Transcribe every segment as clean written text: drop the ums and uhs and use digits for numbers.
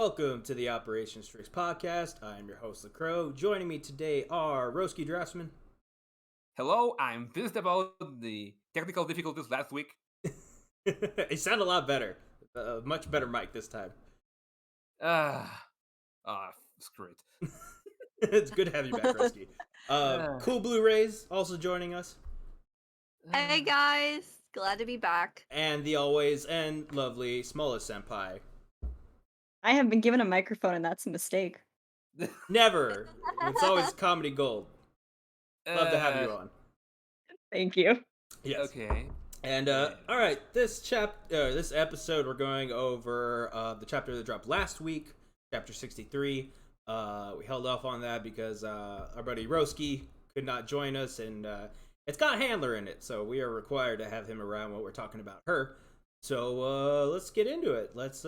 Welcome to the Operation STRIX podcast. I'm your host, LaCroix. Joining me today are Roski Draftsman. Hello, I'm pissed about the technical difficulties last week. It sounded a lot better. Much better mic this time. Screw it. It's good to have you back, Roski. Cool Blu-rays also joining us. Hey guys, glad to be back. And the always and lovely Smallest Senpai. I have been given a microphone and that's a mistake. Never. It's always comedy gold. Love to have you on. Thank you. Yes. Okay. And all right, this episode we're going over the chapter that dropped last week, chapter 63. We held off on that because our buddy Roski could not join us, and it's got Handler in it, so we are required to have him around when we're talking about her. So let's get into it. Let's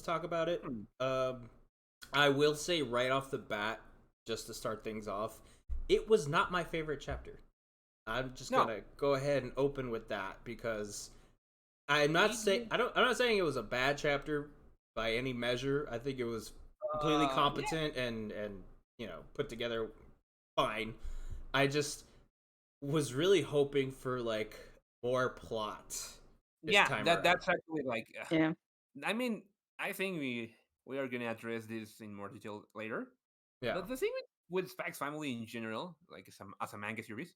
talk about it. I will say right off the bat, just to start things off, it was not my favorite chapter. I'm just gonna go ahead and open with that because I'm not saying I'm not saying it was a bad chapter by any measure. I think it was completely competent and put together fine. I just was really hoping for like more plot. That's actually like Yeah. I mean, I think we are gonna address this in more detail later. Yeah. But the thing with Spike's Family in general, like as a manga series,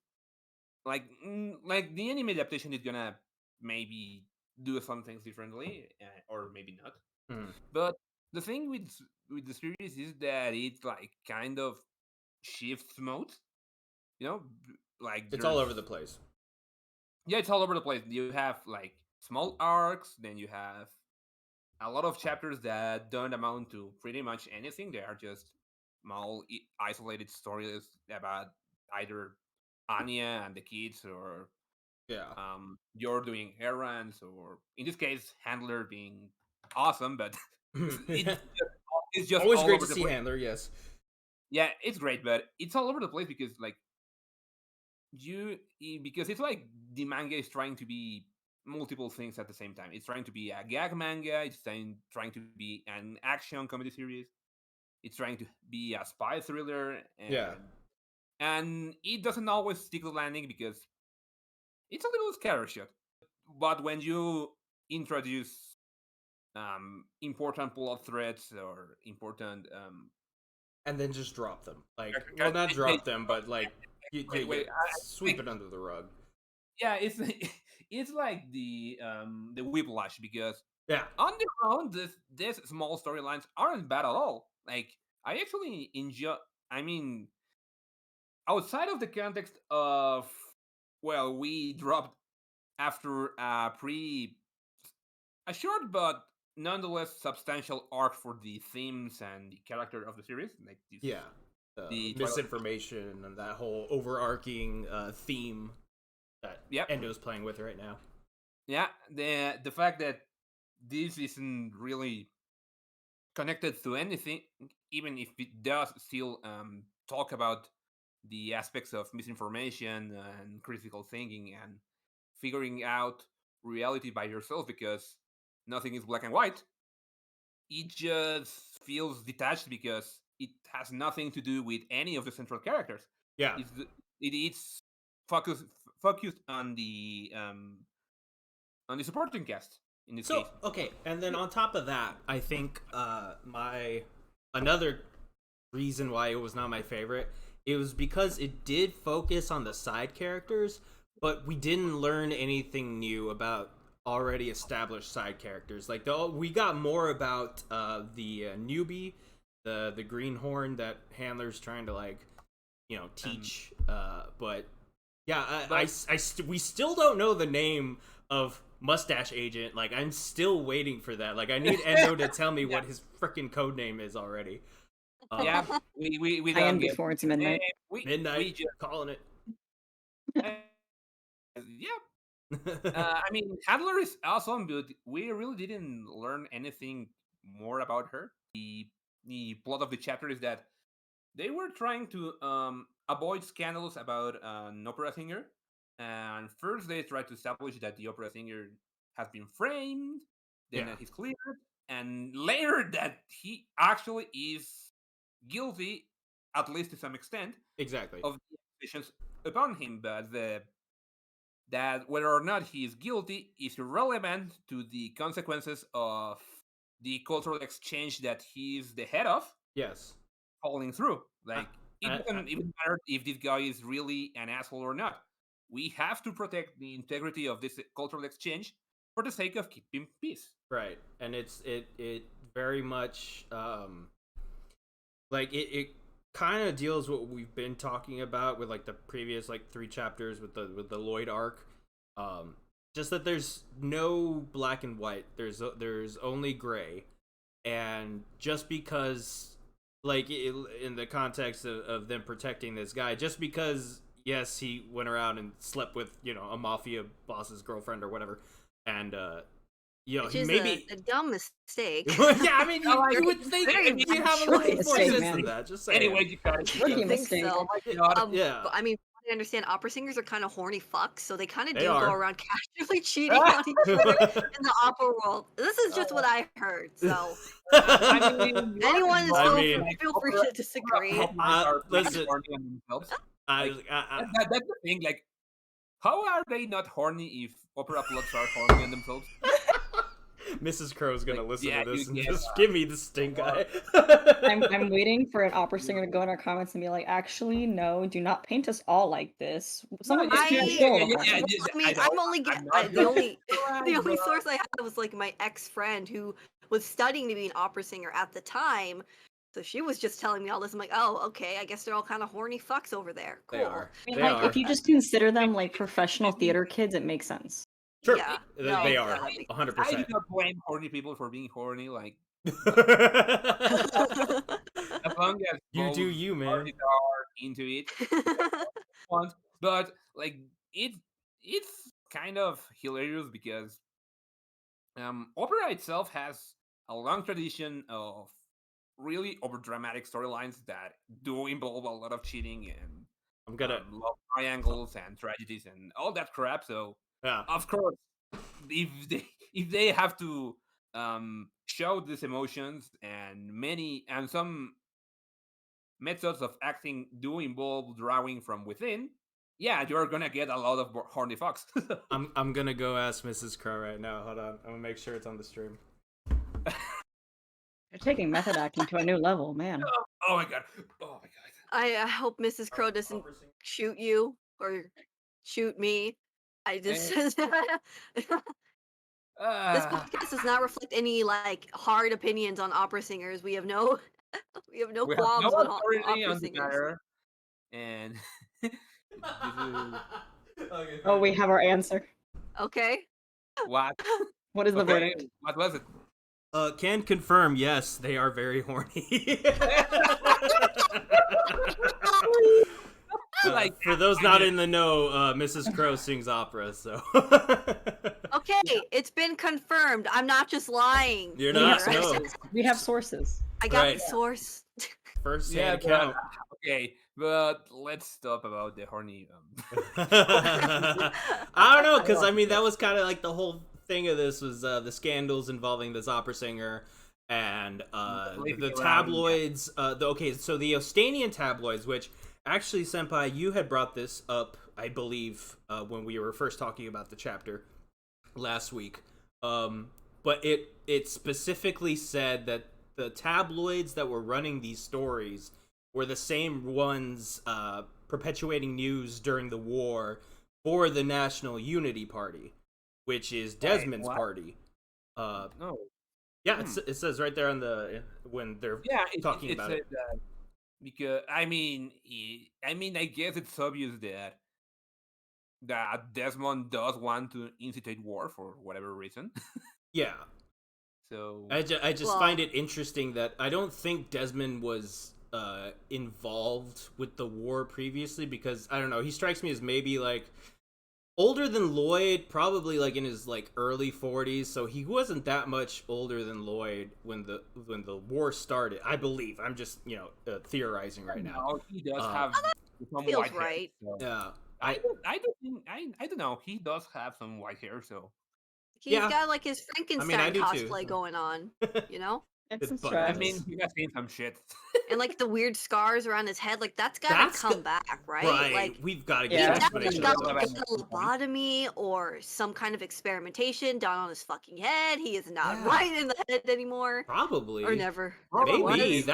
like the anime adaptation is gonna maybe do some things differently, or maybe not. But the thing with the series is that it like kind of shifts modes. Like it's all over the place. Yeah, it's all over the place. You have like small arcs, then you have a lot of chapters that don't amount to pretty much anything. They are just small, isolated stories about either Anya and the kids, or you're doing errands, or in this case, Handler being awesome. But it's just always all great over to the see place. Handler. Yes. Yeah, it's great, but it's all over the place because because it's like the manga is trying to be multiple things at the same time. It's trying to be a gag manga. It's trying to be an action comedy series. It's trying to be a spy thriller, and it doesn't always stick the landing because it's a little scattershot. But when you introduce important plot threads or important and then just drop them, like well, not drop them, but like sweep it under the rug. Yeah, it's like the whiplash because on their own, these small storylines aren't bad at all. Like I actually enjoy. I mean, outside of the context of we dropped after a short but nonetheless substantial arc for the themes and the character of the series. Like this, the misinformation and that whole overarching theme that Endo's playing with right now. Yeah, the fact that this isn't really connected to anything, even if it does still talk about the aspects of misinformation and critical thinking and figuring out reality by yourself, because nothing is black and white. It just feels detached because it has nothing to do with any of the central characters. Yeah, it's focused on the supporting cast in this case. Okay, and then on top of that, I think another reason why it was not my favorite, it was because it did focus on the side characters, but we didn't learn anything new about already established side characters. Like we got more about the newbie, the greenhorn that Handler's trying to teach. But yeah, we still don't know the name of Mustache Agent. Like I'm still waiting for that. Like I need Endo to tell me what his freaking code name is already. We I am before it's midnight. We just calling it. I mean, Handler is awesome, but we really didn't learn anything more about her. The plot of the chapter is that they were trying to avoid scandals about an opera singer, and first they tried to establish that the opera singer has been framed, then that he's cleared, and later that he actually is guilty, at least to some extent, Exactly. of the accusations upon him. But that whether or not he is guilty is irrelevant to the consequences of the cultural exchange that he's the head of Yes. falling through. Like, it I- doesn't even matter if this guy is really an asshole or not. We have to protect the integrity of this cultural exchange for the sake of keeping peace. Right, and it very much like it kind of deals what we've been talking about with like the previous like 3 chapters with the Lloyd arc. Just that there's no black and white. There's only gray, and just because like in the context of them protecting this guy, just because yes he went around and slept with a mafia boss's girlfriend or whatever, and Which he is maybe a dumb mistake. yeah, I mean, No, you would think very you bad have a little bit choice. more Mistake, sense man. than that. Just saying. Anyway, you got it. Rookie I think mistake. so. God. Yeah. But I mean, from what I understand, opera singers are kind of horny fucks, so they kind of They do are. go around casually cheating on each other in the opera world. This is just what I heard, so I mean, anyone is I so mean- feel free to disagree. Listen, themselves. I, Like, I, that's the thing. Like, how are they not horny if opera plugs are horny on themselves? Mrs. Crow's gonna Like, listen yeah, to this you and get, just give me the stink eye. I'm waiting for an opera singer to go in our comments and be like, actually, no, do not paint us all like this. Some of us I- can't yeah, control yeah, them. yeah, Well, yeah, I mean, know. I'm only get not the only Right, the only but- source I had was like my ex friend who was studying to be an opera singer at the time. So she was just telling me all this. I'm like, oh, okay. I guess they're all kind of horny fucks over there. Cool. They are. I mean, They like, are. if you just consider them like professional theater kids, it makes sense. Sure. Yeah. They, No, they yeah, are. that makes 100%. I do not blame horny people for being horny. Like, as long as You both do you, man. parties are into it, once. But like, it's kind of hilarious because opera itself has a long tradition of really overdramatic storylines that do involve a lot of cheating and I'm gonna. love triangles and tragedies and all that crap. So Yeah. of course, if they have to show these emotions and some methods of acting do involve drawing from within, yeah, you're gonna get a lot of horny fucks. I'm gonna go ask Mrs. Crow right now. Hold on. I'm gonna make sure it's on the stream. They're taking method acting to a new level, man. Oh my god! Oh my god! I hope Mrs. Crow doesn't shoot you or shoot me. I just this podcast does not reflect any like hard opinions on opera singers. We have no we have no We have qualms no with authority opera on the singers. matter, and this is Oh, we have our answer. Okay. what? What is the Okay, verdict? what was it? Can confirm. Yes, they are very horny. Like, for those not in the know, Mrs. Crow sings opera, so. Okay, it's been confirmed. I'm not just lying. You're We not. have No. sources. We have sources. I got Right. the source. First Yeah, hand but- count. Okay, but let's stop about the horny. I don't know, because I mean that was kind of like the whole thing of this was the scandals involving this opera singer and Leaving the around, tabloids. Okay, so the Ostanian tabloids, which actually, Senpai, you had brought this up, I believe, when we were first talking about the chapter last week. But it specifically said that the tabloids that were running these stories were the same ones perpetuating news during the war for the National Unity Party, which is Desmond's what? party. No. Yeah, it says right there on the when they're Yeah, talking about it. Because I mean, I guess it's obvious that Desmond does want to incite war for whatever reason. Yeah, So I just Well- find it interesting that I don't think Desmond was involved with the war previously, because I don't know, he strikes me as maybe like older than Lloyd, probably like in his like early 40s, so he wasn't that much older than Lloyd when the war started, I believe. I'm just theorizing right now. no, he does have some feels white hair. right. So. Yeah, I don't know. He does have some white hair, so He's Yeah. got like his I Frankenstein mean, I do too. cosplay going on, you know? It's some His butt I stress. mean, nuts. you have seen some shit. And like the weird scars around his head, like that's gotta That's come back, right? Right. Like We've got to he get an Yeah. definitely explanation got for Well, like this. a lobotomy or some kind of experimentation done on his fucking head. He is not Yeah. right in the head anymore. Probably. Or never. Probably. Never Maybe was.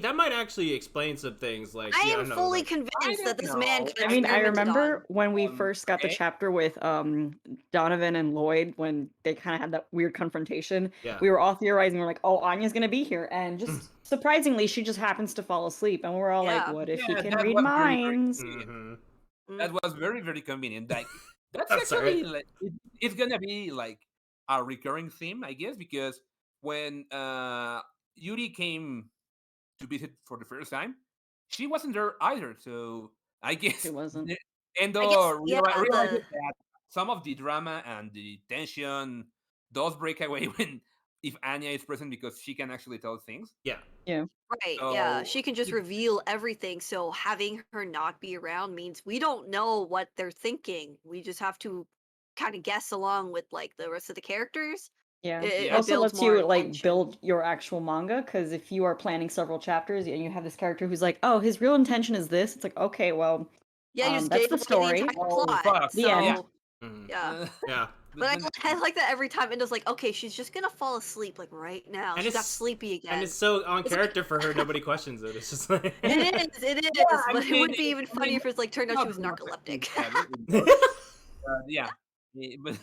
that might actually explain some things. Like, I yeah, am no, fully like, convinced that don't this man know. got I mean, I experimented remember on. when we first got the okay. chapter with Donovan and Lloyd when they kind of had that weird confrontation. yeah. We were all theorizing. We're like, "Oh, Anya's gonna be here," and just surprisingly, she just happens to fall asleep, and we're all like, Yeah. "What if he Yeah, can that read was very, very minds?" convenient. Mm-hmm. That was very, very convenient. Like that's That's all actually right. like it's gonna be like a recurring theme, I guess, because when Yuri came to visit for the first time, she wasn't there either. So I guess She wasn't. I guess, Endo yeah, realizes that some of the drama and the tension does break away when if Anya is present because she can actually tell things. Yeah. Yeah. right, yeah. So She can just it, reveal everything, so having her not be around means we don't know what they're thinking. We just have to kind of guess along with like the rest of the characters. Yeah. It, It it yeah, also builds lets more you like tension. build your actual manga because if you are planning several chapters and you have this character who's like, "Oh, his real intention is this," it's like, okay, well, Yeah, you just that's gave the away the story. entire oh plot. fuck, The end. yeah. So Mhm. yeah. Yeah. But Then I like that every time Endo's like, okay, she's just gonna fall asleep like right now. And She got it's sleepy and again. it's so on It's like character for her. Nobody questions it. It's just like. it is, yeah, I but it mean, would be even I mean, funnier if it's like turned out she not was too much like narcoleptic. that. Yeah, but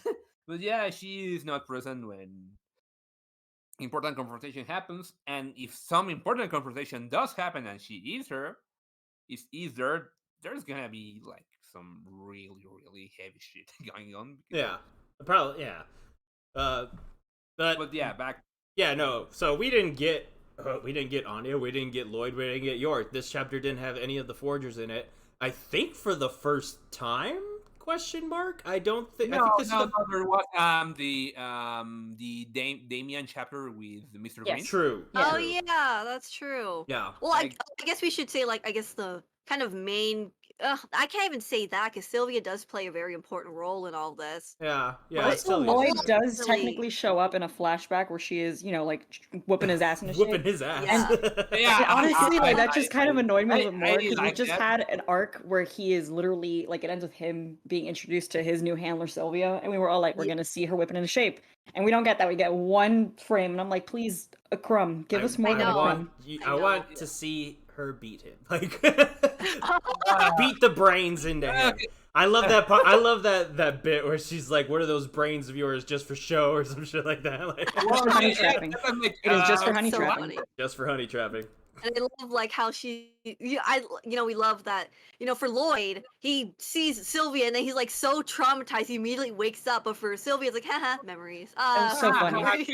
but yeah, she is not present when important confrontation happens, and if some important confrontation does happen and she is there, there's gonna be like some really really heavy shit going on. Because, yeah. Probably. Yeah. Uh. But but yeah, back. yeah. No. So we didn't get. We didn't get Anya. We didn't get Lloyd. We didn't get York. This chapter didn't have any of the Forgers in it. I think for the first time? Question mark. I don't think. I No, think this no, is no. There was the Damien chapter with Mr. Green. Yes. true. Yeah. Oh True. yeah, that's true. Yeah. Well, Like, I guess we should say like I guess the kind of main. I can't even say that because Sylvia does play a very important role in all this. Yeah. Yeah. But It's Also, Sylvia's Lloyd story. does really, technically show up in a flashback where she is, like whooping his ass and Whooping shit. his ass. yeah, And honestly, like that I, just kind of annoyed me a little bit more because we like just that. had an arc where he is literally like it ends with him being introduced to his new handler Sylvia, and we were all like, we're yeah, gonna see her whipping into shape, and we don't get that. We get one frame, and I'm like, please, a crumb, give us more I than a know. crumb. I I know. want to see her beat him. Like Uh, beat the brains into him. okay. I love that part. I love that bit where she's like, "What are those brains of yours just for show or some shit like that?" Like, Just for honey trapping. It is just for honey so trapping. funny. just for honey trapping. And I love like how she, we love that. For Lloyd, he sees Sylvia and then he's like so traumatized, he immediately wakes up. But for Sylvia, it's like, haha, memories. was so funny. Memories.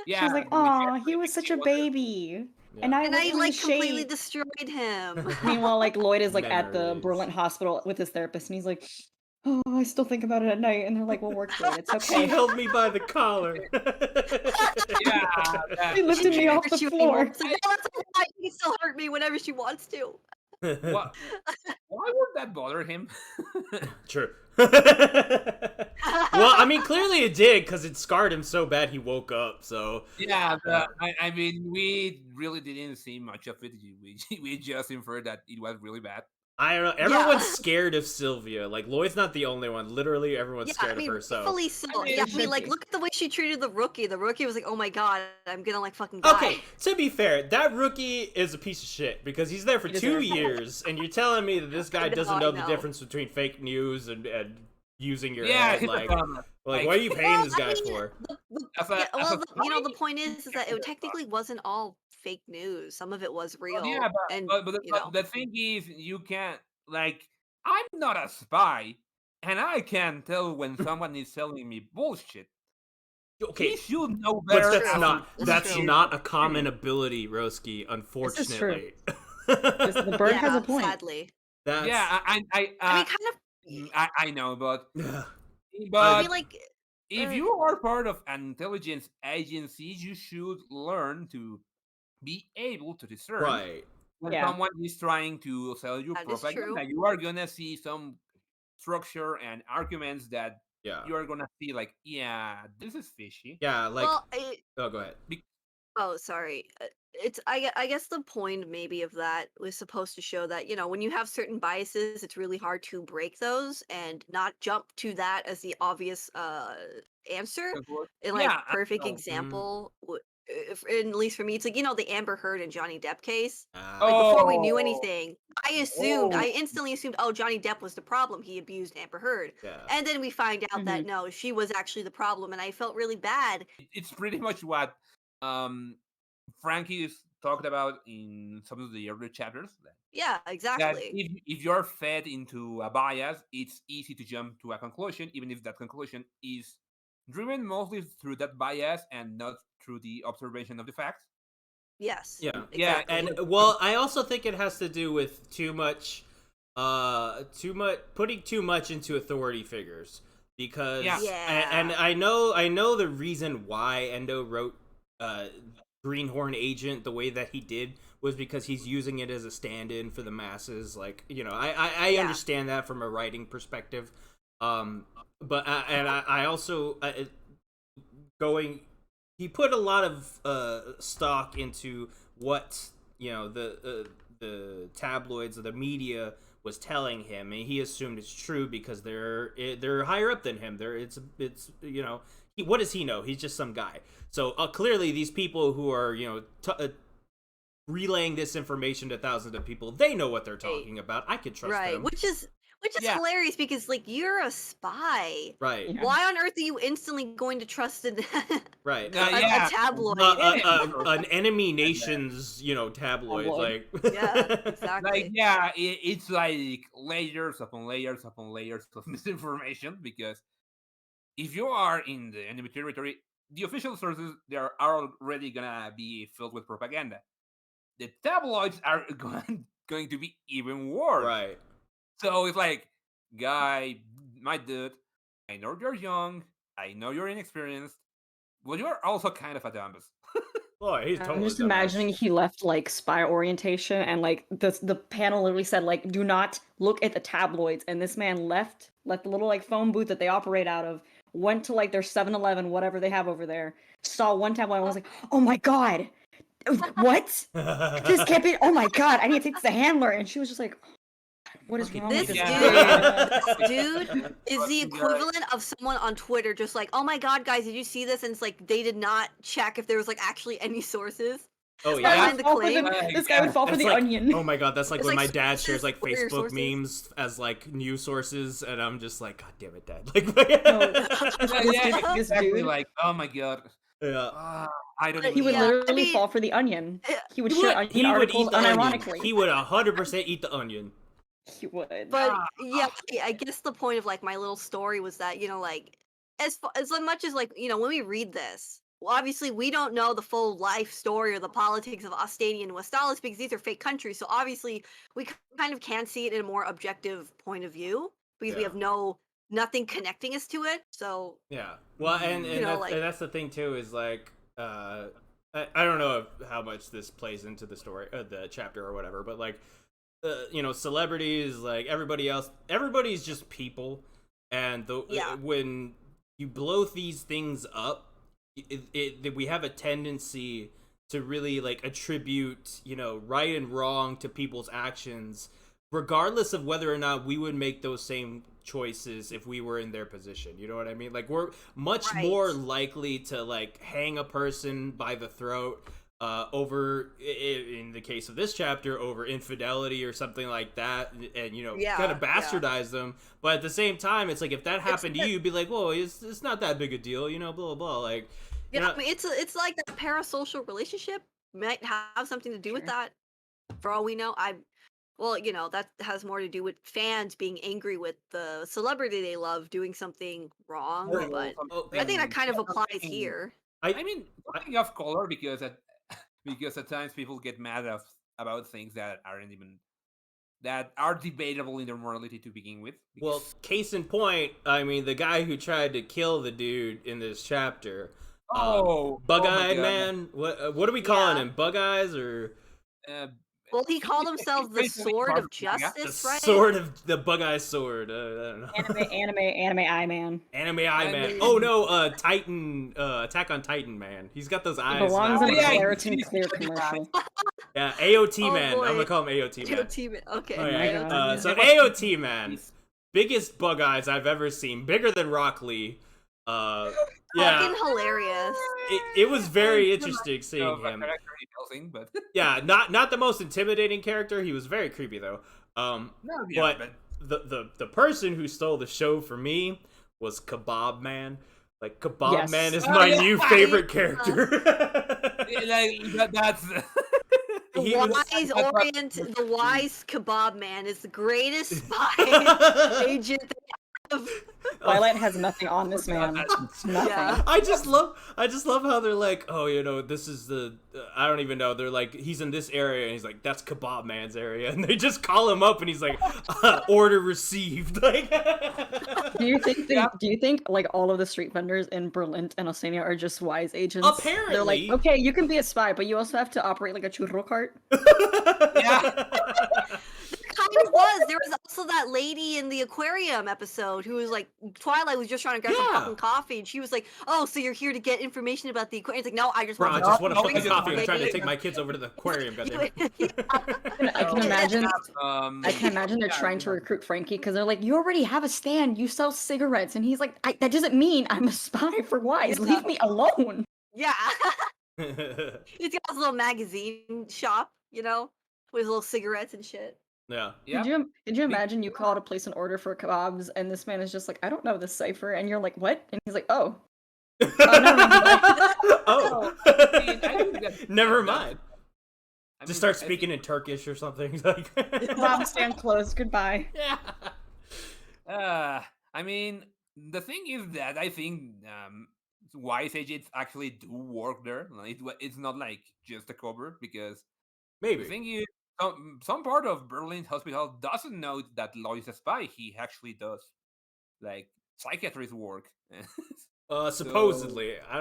She was like, "Aw, he was such a baby." Yeah. And I And I was in the like completely shade. destroyed him. Meanwhile, like Lloyd is like at the Memories. Berlin hospital with his therapist, and he's like, "Oh, I still think about it at night." And they're like, "We'll work through it. It's She okay." held me by the collar. Yeah, He lifted me off the floor. It's like, no, that's alright. She can still hurt me whenever she wants to. What? Why would that bother him? True. Well, I mean, clearly it did because it scarred him so bad he woke up. So Yeah, but I mean, we really didn't see much of it. We just inferred that it was really bad. I don't know. Everyone's scared of Sylvia. Like Lloyd's not the only one. Literally, everyone's scared of her. So rightfully so. I mean, Yeah, it I mean, should like, be. look at the way she treated the rookie. The rookie was like, "Oh my god, I'm gonna like fucking die." okay, to be fair, that rookie is a piece of shit because he's there for He 2 deserves it. years, and you're telling me that this guy I know, doesn't I know the know. difference between fake news and using your Yeah, head. he's a Like, dumb. what are you paying this I guy mean, for? As a- yeah, as well, a the funny- point is that it technically wasn't all fake news. Some of it was real. Yeah, and but the thing is, you can't like. I'm not a spy, and I can tell when someone is telling me bullshit. Okay, He should know but better. that's as not That's that's true. not a common ability, Roski. This is true. Unfortunately, The bird has a point. sadly. that's Yeah, I mean, kind of. I know, but I but mean, like, if you are part of an intelligence agency, you should learn to be able to discern right. when Yeah. someone is trying to sell you That is propaganda. true. You are gonna see some structure and arguments that Yeah. you are gonna see like, yeah, this is fishy. Yeah, like Well, oh, go ahead. oh, sorry. I guess the point maybe of that was supposed to show that, when you have certain biases, it's really hard to break those and not jump to that as the obvious answer. And like Yeah, I perfect know. example, if, at least for me, it's like, the Amber Heard and Johnny Depp case. Like Oh, before we knew Oh, anything, oh, I instantly assumed, oh, Johnny Depp was the problem. He abused Amber Heard. yeah. And then we find out Mhm. that no, she was actually the problem, and I felt really bad. it's pretty much what um Frankie's talked about in some of the earlier chapters. Yeah, That exactly. if you're fed into a bias, it's easy to jump to a conclusion, even if that conclusion is driven mostly through that bias and not through the observation of the facts. Yes, Yeah. Yeah, exactly. And well, I also think it has to do with too much putting too much into authority figures because Yeah. and Yeah. I know the reason why Endo wrote Greenhorn Agent the way that he did was because he's using it as a stand-in for the masses. Like, I Yeah. understand that from a writing perspective. But I also going he put a lot of stock into what the tabloids or the media was telling him, and he assumed it's true because they're higher up than him. What does he know? He's just some guy. So clearly, these people who are relaying this information to thousands of people, they know what they're talking about. I could trust Right, them. which is Yeah. hilarious because like you're a spy. Right. Yeah. Why on earth are you instantly going to trust Right. a tabloid? An enemy nation's, tabloid. Tabloid. Like, Yeah, Like, exactly. yeah, it's like layers upon layers upon layers of misinformation because if you are in the enemy territory, the official sources they are already gonna be filled with propaganda. The tabloids are going to be even worse. right. So it's like, guy, my dude, I know you're young, I know you're inexperienced, but you're also kind of a dumbass. Oh, he's I'm totally just dumbass. imagining he left like spy orientation and like the panel literally said like do not look at the tabloids, and this man left the little like phone booth that they operate out of, went to like their 7-Eleven, whatever they have over there, saw one tabloid and was like, oh my god, what? This can't be, oh my god, I need to take this to the handler. And she was just like, what is wrong with This this Yeah. dude is the equivalent of someone on Twitter just like, oh my god, guys, did you see this? And it's like they did not check if there was like actually any sources. Oh This guy yeah. Behind would the fall for claim. this guy would fall for That's the like, onion. oh my god, that's like It's when like my dad shares sources, like what are your Facebook sources? memes as like news sources, and I'm just like, god damn it, dad. No, Like, this Exactly, dude, like, oh my god, yeah. I don't But even he would yeah, know. I literally mean, fall for the onion. eh, He would share onion articles eat the onion. unironically. He would 100% eat the onion. He would. but Ah, yeah, I guess the point of like my little story was that like as much as like when we read this, well, obviously we don't know the full life story or the politics of Ostania and Westalis because these are fake countries. So obviously we kind of can see it in a more objective point of view because we Yeah. have nothing connecting us to it. So Yeah. Well, and You know, like- and that's the thing too is like I don't know how much this plays into the story, the chapter or whatever, but like celebrities, like everybody's just people, and Yeah. when you blow these things up, we have a tendency to really like attribute right and wrong to people's actions, regardless of whether or not we would make those same choices if we were in their position. You know what I mean? Like we're much Right. more likely to like hang a person by the throat over in the case of this chapter over infidelity or something like that, and Yeah, kind of yeah. bastardize them. But at the same time, it's like if that happened to you, you'd be like, whoa, it's not that big a deal, blah blah blah. Like Yeah, I mean, it's like that parasocial relationship might have something to do with Sure. that. For all we know, that has more to do with fans being angry with the celebrity they love doing something wrong. Horrible, But Oh, I think that something- kind of applies something- here. I mean, something off color because at times people get mad about things that are debatable in their morality to begin with. well, case in point, I mean, the guy who tried to kill the dude in this chapter, Oh, Bug-eyed oh my God. man. What are we calling Yeah. him? Bug eyes or Uh, Well, he called himself the Basically Sword part of the manga. The Justice, right? sword of the Bug-Eye Sword. I don't know. Anime eye man. Anime Eye And Man. then- Oh no, Titan, Attack on Titan Man. He's got those He eyes. belongs that in one. a yeah, Claritin he's Clear such a commercial. Yeah, AOT Oh, Man. I'm boy. gonna call him AOT Man. AOT Man. Okay. All my right. God. So There was- AOT Man, he's- biggest bug eyes I've ever seen, bigger than Rock Lee. Yeah, Fucking hilarious. it was very It's interesting seeing of a him. character in Helsing, but Yeah, not the most intimidating character. He was very creepy though. no, yeah, But the person who stole the show for me was Kebab Man. Like Kebab Yes. Man is Oh, my yeah. new favorite character. that's The He was- the wise kebab man is the greatest spy agent they have. Twilight has nothing on this man. Nothing. Yeah. I just love how they're like, oh, this is the I don't even know. They're like, he's in this area, and he's like, that's Kebab Man's area, and they just call him up, and he's like, order received. Like, Do you think like all of the street vendors in Berlin and Oceania are just wise agents? They're like, Apparently. okay, you can be a spy, but you also have to operate like a churro cart. Kind of was. There was also that lady in the aquarium episode who was like, Twilight was just trying to grab some Yeah. fucking coffee, and she was like, "Oh, so you're here to get information about the aquarium?" It's like, no, I just Bro, I want. just want a No, fucking I just coffee. I'm want trying to to- take my kids over to the aquarium. Goddamn. I can imagine. I I can imagine they're trying to recruit Frankie because they're like, you already have a stand. You sell cigarettes, and he's like, that doesn't mean I'm a spy for Wise. Leave me alone. Yeah. He's got his little magazine shop, with his little cigarettes and shit. Yeah. Yeah. Did you imagine you call to place an order for kebabs, and this man is just like, I don't know this cipher, and you're like, what? And he's like, oh. never mind. Oh. Never mind. Just start speaking in Turkish or something. Like. Kebab stand closed. Goodbye. Yeah. I mean, the thing is that I think wise agents actually do work there. Like, it's not like just a cover, because the Maybe. thing is, some part of Berlin hospital doesn't know that Lloyd is a spy. He actually does, like, psychiatrist work. Supposedly, I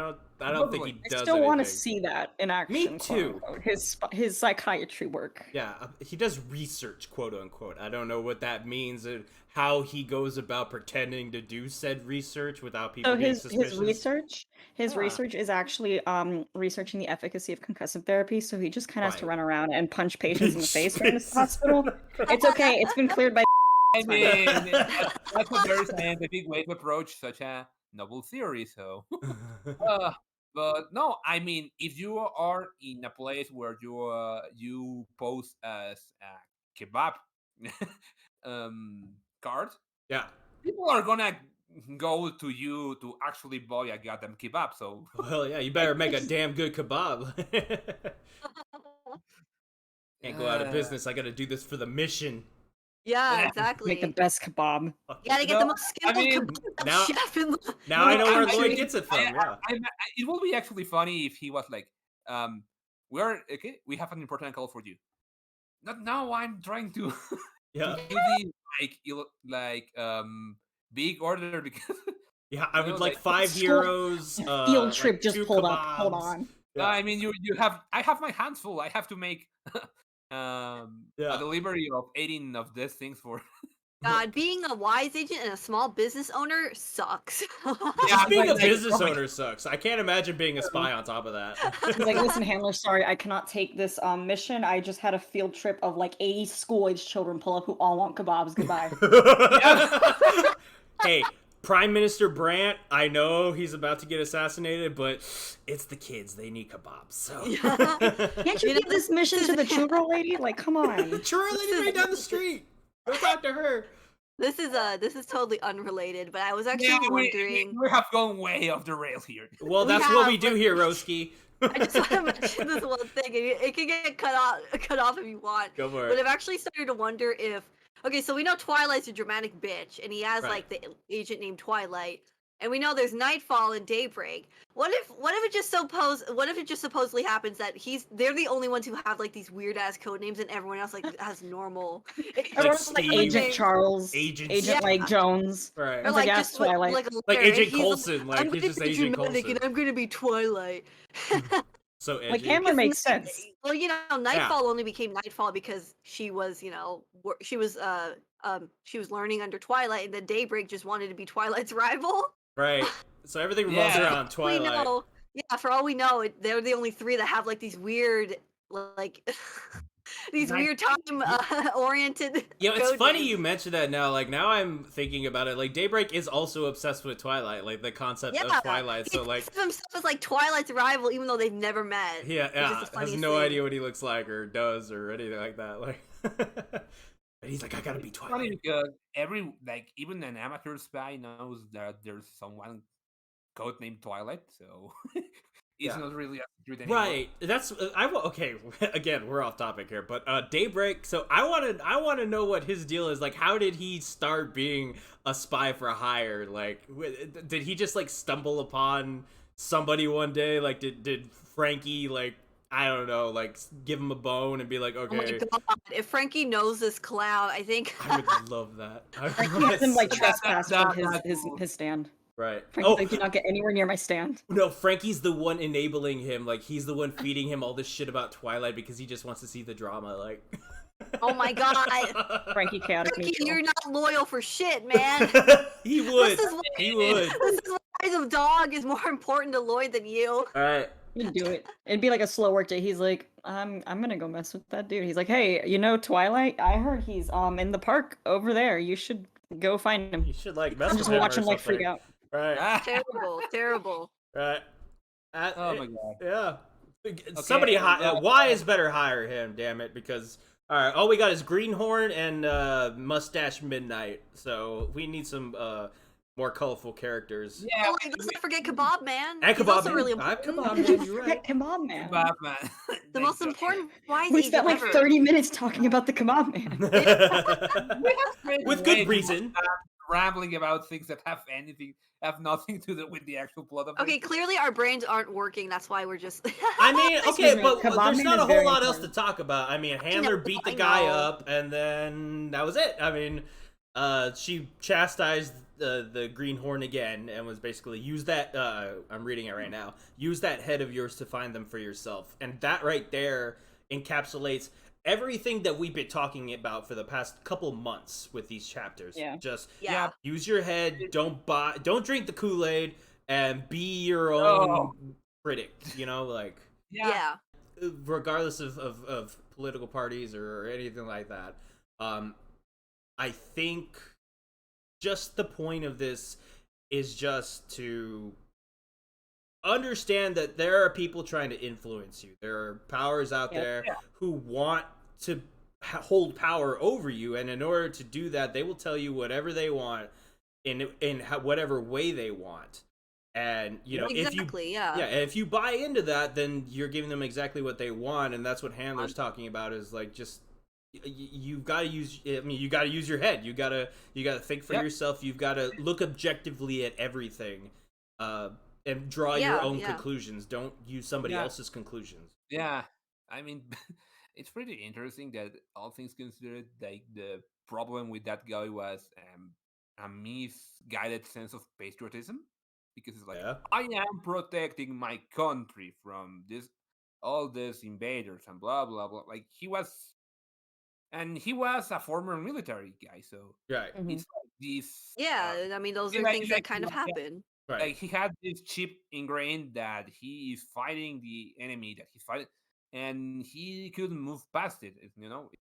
don't think he Supposedly. does. I still want to anything. see that in action. Me quote too. unquote. His psychiatry work. Yeah, he does research, quote unquote. I don't know what that means and how he goes about pretending to do said research without people So being his suspicious. research is actually researching the efficacy of concussive therapy. So he just kind of has to Right. run around and punch patients in the face during this Jesus. hospital. It's okay. It's been cleared by. I mean, that's a very scientific way to approach such a novel theory. So, but no, I mean, if you are in a place where you pose as a kebab card, Yeah. people are gonna go to you to actually buy a goddamn kebab. So, Well, yeah, you better make a damn good kebab. Can't go out of business. I gotta do this for the mission. Yeah, Yeah. exactly. Make the best kebab. Fuck You gotta yeah. get the No, most skillful mean, kebab now- chef in the. Now I know No, where I- Lloyd I- gets it from. Yeah. it will be actually funny if he was like, "We're okay. We have an important call for you." Not now. I'm trying to Yeah. do the big order because Yeah, I You would know, like like, 5 school- heroes. Field trip like just 2 pulled up. Hold kebabs. on. Yeah. I mean I have my hands full. I have to make a Yeah. delivery of 18 of these things for. God, being a wise agent and a small business owner sucks. Just being a like, business like- owner sucks. I can't imagine being a spy on top of that. He's like, listen, handler, sorry, I cannot take this mission. I just had a field trip of like 80 school-age children pull up who all want kebabs. Goodbye. Hey, Prime Minister Brandt, I know he's about to get assassinated, but it's the kids. They need kebabs. So. Can't you give this mission to the churro lady? Like, come on. Churro lady right down the street. Go talk to her. This is totally unrelated, but I was actually Yeah, wondering. we have gone way off the rail here. Well, We that's what have, we do but- here, Roski. I just want to mention this one thing, and it can get cut off if you want. Go for But it. I've actually started to wonder if. Okay, so we know Twilight's a dramatic bitch, and he has Right. like the agent named Twilight, and we know there's Nightfall and Daybreak. What if it just supposedly happens that they're the only ones who have like these weird ass code names, and everyone else like has normal. Everyone's like Steve. Agent Charles, Agent Agent Yeah. like Jones. Right. Or like, like yes, just like, Twilight. like, a Like letter, Agent he's Coulson, like, I'm he's gonna just be Agent dramatic Coulson. and I'm gonna be Twilight. So edgy. Like Hammer makes Night- sense. Well, Nightfall only became Nightfall because she was, she was learning under Twilight, and then Daybreak just wanted to be Twilight's rival. Right. So everything revolves Yeah. around We Twilight. know, for all we know, they're the only three that have like these weird, like these Night- weird time oriented. It's code funny names. you mentioned that now. Like now I'm thinking about it. Like Daybreak is also obsessed with Twilight, like the concept of Twilight. He So like, thinks of himself as like Twilight's rival, even though they've never met. yeah, which is the has funniest no thing. idea what he looks like or does or anything like that. Like, but he's like, I gotta be It's funny Twilight. because even an amateur spy knows that there's someone codenamed Twilight, so it's Yeah. not really a secret anymore. Right. That's okay. Again, we're off topic here, but Daybreak. So I want to know what his deal is. Like, how did he start being a spy for hire? Like, did he just like stumble upon somebody one day? Like, did Frankie like I don't know, like give him a bone and be like, Oh my okay, god! If Frankie knows this cloud, I think. I would love that. Frankie has him like trespassed from That- his stand. right. Frankie's like, do not get anywhere near my stand. No, Frankie's the one enabling him. Like, he's the one feeding him all this shit about Twilight because he just wants to see the drama. Like, Oh my god! Frankie chaotic Frankie, neutral. you're not loyal for shit, man. he would. This is why, He would. This is why the dog is more important to Lloyd than you. All right. He'd do it. It'd be like a slow work day. He's like, I'm gonna go mess with that dude. He's like, hey, Twilight? I heard he's in the park over there. You should go find him. You should like mess And with just him watch or him like freak something. out. Right. Terrible, terrible. Right. Oh my god. Yeah. Somebody why is better hire him, damn it, because all right, all we got is Greenhorn and Mustache Midnight. So we need some more colorful characters. Yeah, Oh, and let's not forget Kebab Man. And He's Kebab also Man. really I'm important. Kebab Man, you're right. Come on, man. Batman. The most important wise We agent spent like ever. 30 minutes talking about the Kebab Man. With good reason. Rambling about things that have nothing to do with the actual plot of it. Okay, clearly our brains aren't working. That's why we're just. I mean, okay, Excuse me, but Kebab there's Man not is a whole very lot else to important. talk about. I mean, Handler beat the I guy know. up, and then that was it. I mean, she chastised the Greenhorn again, and was basically use that. I'm reading it right now. Use that head of yours to find them for yourself, and that right there encapsulates everything that we've been talking about for the past couple months with these chapters. Yeah. Just Yeah. use your head. Don't drink the Kool-Aid, and be your own critic. Like. Yeah. Regardless of political parties or anything like that, I think just the point of this is just to understand that there are people trying to influence you. There are powers out there who want to hold power over you, and in order to do that, they will tell you whatever they want in whatever way they want. And Exactly. if you buy into that, then you're giving them exactly what they want, and that's what Handler's talking about. Is like just you've got to use. I mean, you got to use your head. You gotta think for yourself. You've got to look objectively at everything, and draw your own conclusions. Don't use somebody else's conclusions. Yeah, I mean, it's pretty interesting that all things considered, like the problem with that guy was a misguided sense of patriotism, because it's like I am protecting my country from all these invaders and blah blah blah. Like he was a former military guy, so Right. it's like this. Yeah, I mean, those are things that kind of happen. Right. Like he had this chip ingrained that he is fighting the enemy that he's fighting, and he couldn't move past it.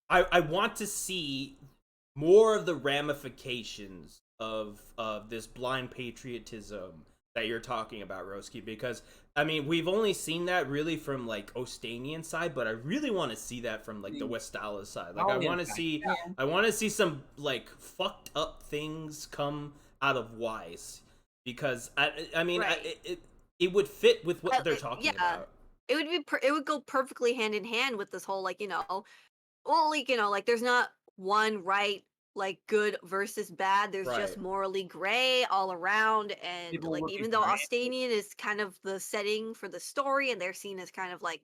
I want to see more of the ramifications of this blind patriotism that you're talking about, Roski, because I mean we've only seen that really from like Ostanian side, but I really want to see that from like the Westala side. Like I want to see some like fucked up things come out of Wise, because I mean it would fit with what they're talking about. It would it would go perfectly hand in hand with this whole like there's not one right, like good versus bad. There's just morally gray all around, and People like working even though for it. Ostanian is kind of the setting for the story, and they're seen as kind of like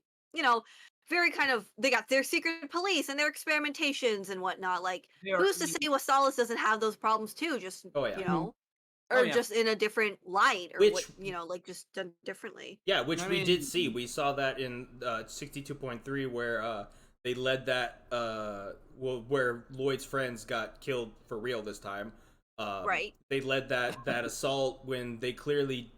very kind of, they got their secret police and their experimentations and whatnot. Like who's to say Wasalis doesn't have those problems too? Just or yeah. just in a different light, or Which- what, like just done differently. Yeah, which I we did mean- see. We saw that in 62.3 where they led that where Lloyd's friends got killed for real this time. Right. They led that assault when they clearly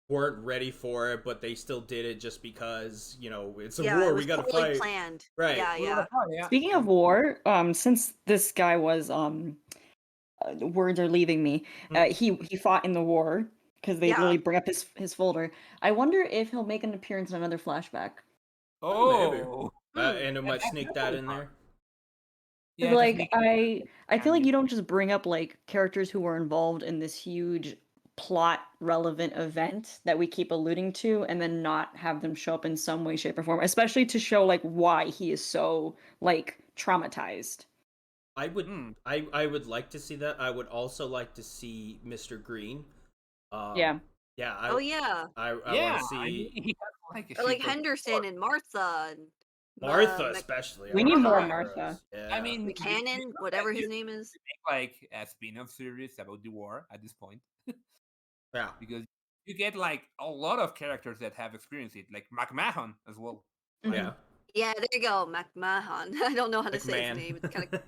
weren't ready for it, but they still did it just because, it's a Yeah, war, it we was gotta totally fight. planned. Right. Yeah. Speaking of war, since this guy was words are leaving me. He fought in the war because they Yeah. really bring up his folder. I wonder if he'll make an appearance in another flashback. Oh, And it might sneak that in there. 'Cause, 'cause like Nick- I feel like you don't just bring up like characters who were involved in this huge plot relevant event that we keep alluding to and then not have them show up in some way, shape, or form, especially to show like why he is so like traumatized. I would like to see that. I would also like to see Mr. Green. Yeah. Yeah. Oh yeah. I yeah, want to see I mean, he has like a Or like shit ton of Henderson support. and Martha and Martha, Mc- especially. We I need want more her Martha. heroes. Yeah. I mean, Buchanan, whatever his name is. like a spin-off series about the war at this point, yeah. because you get like a lot of characters that have experienced it, like McMahon as well. Yeah. Yeah, there you go, McMahon. I don't know how to say his McMahon. name. It's kind of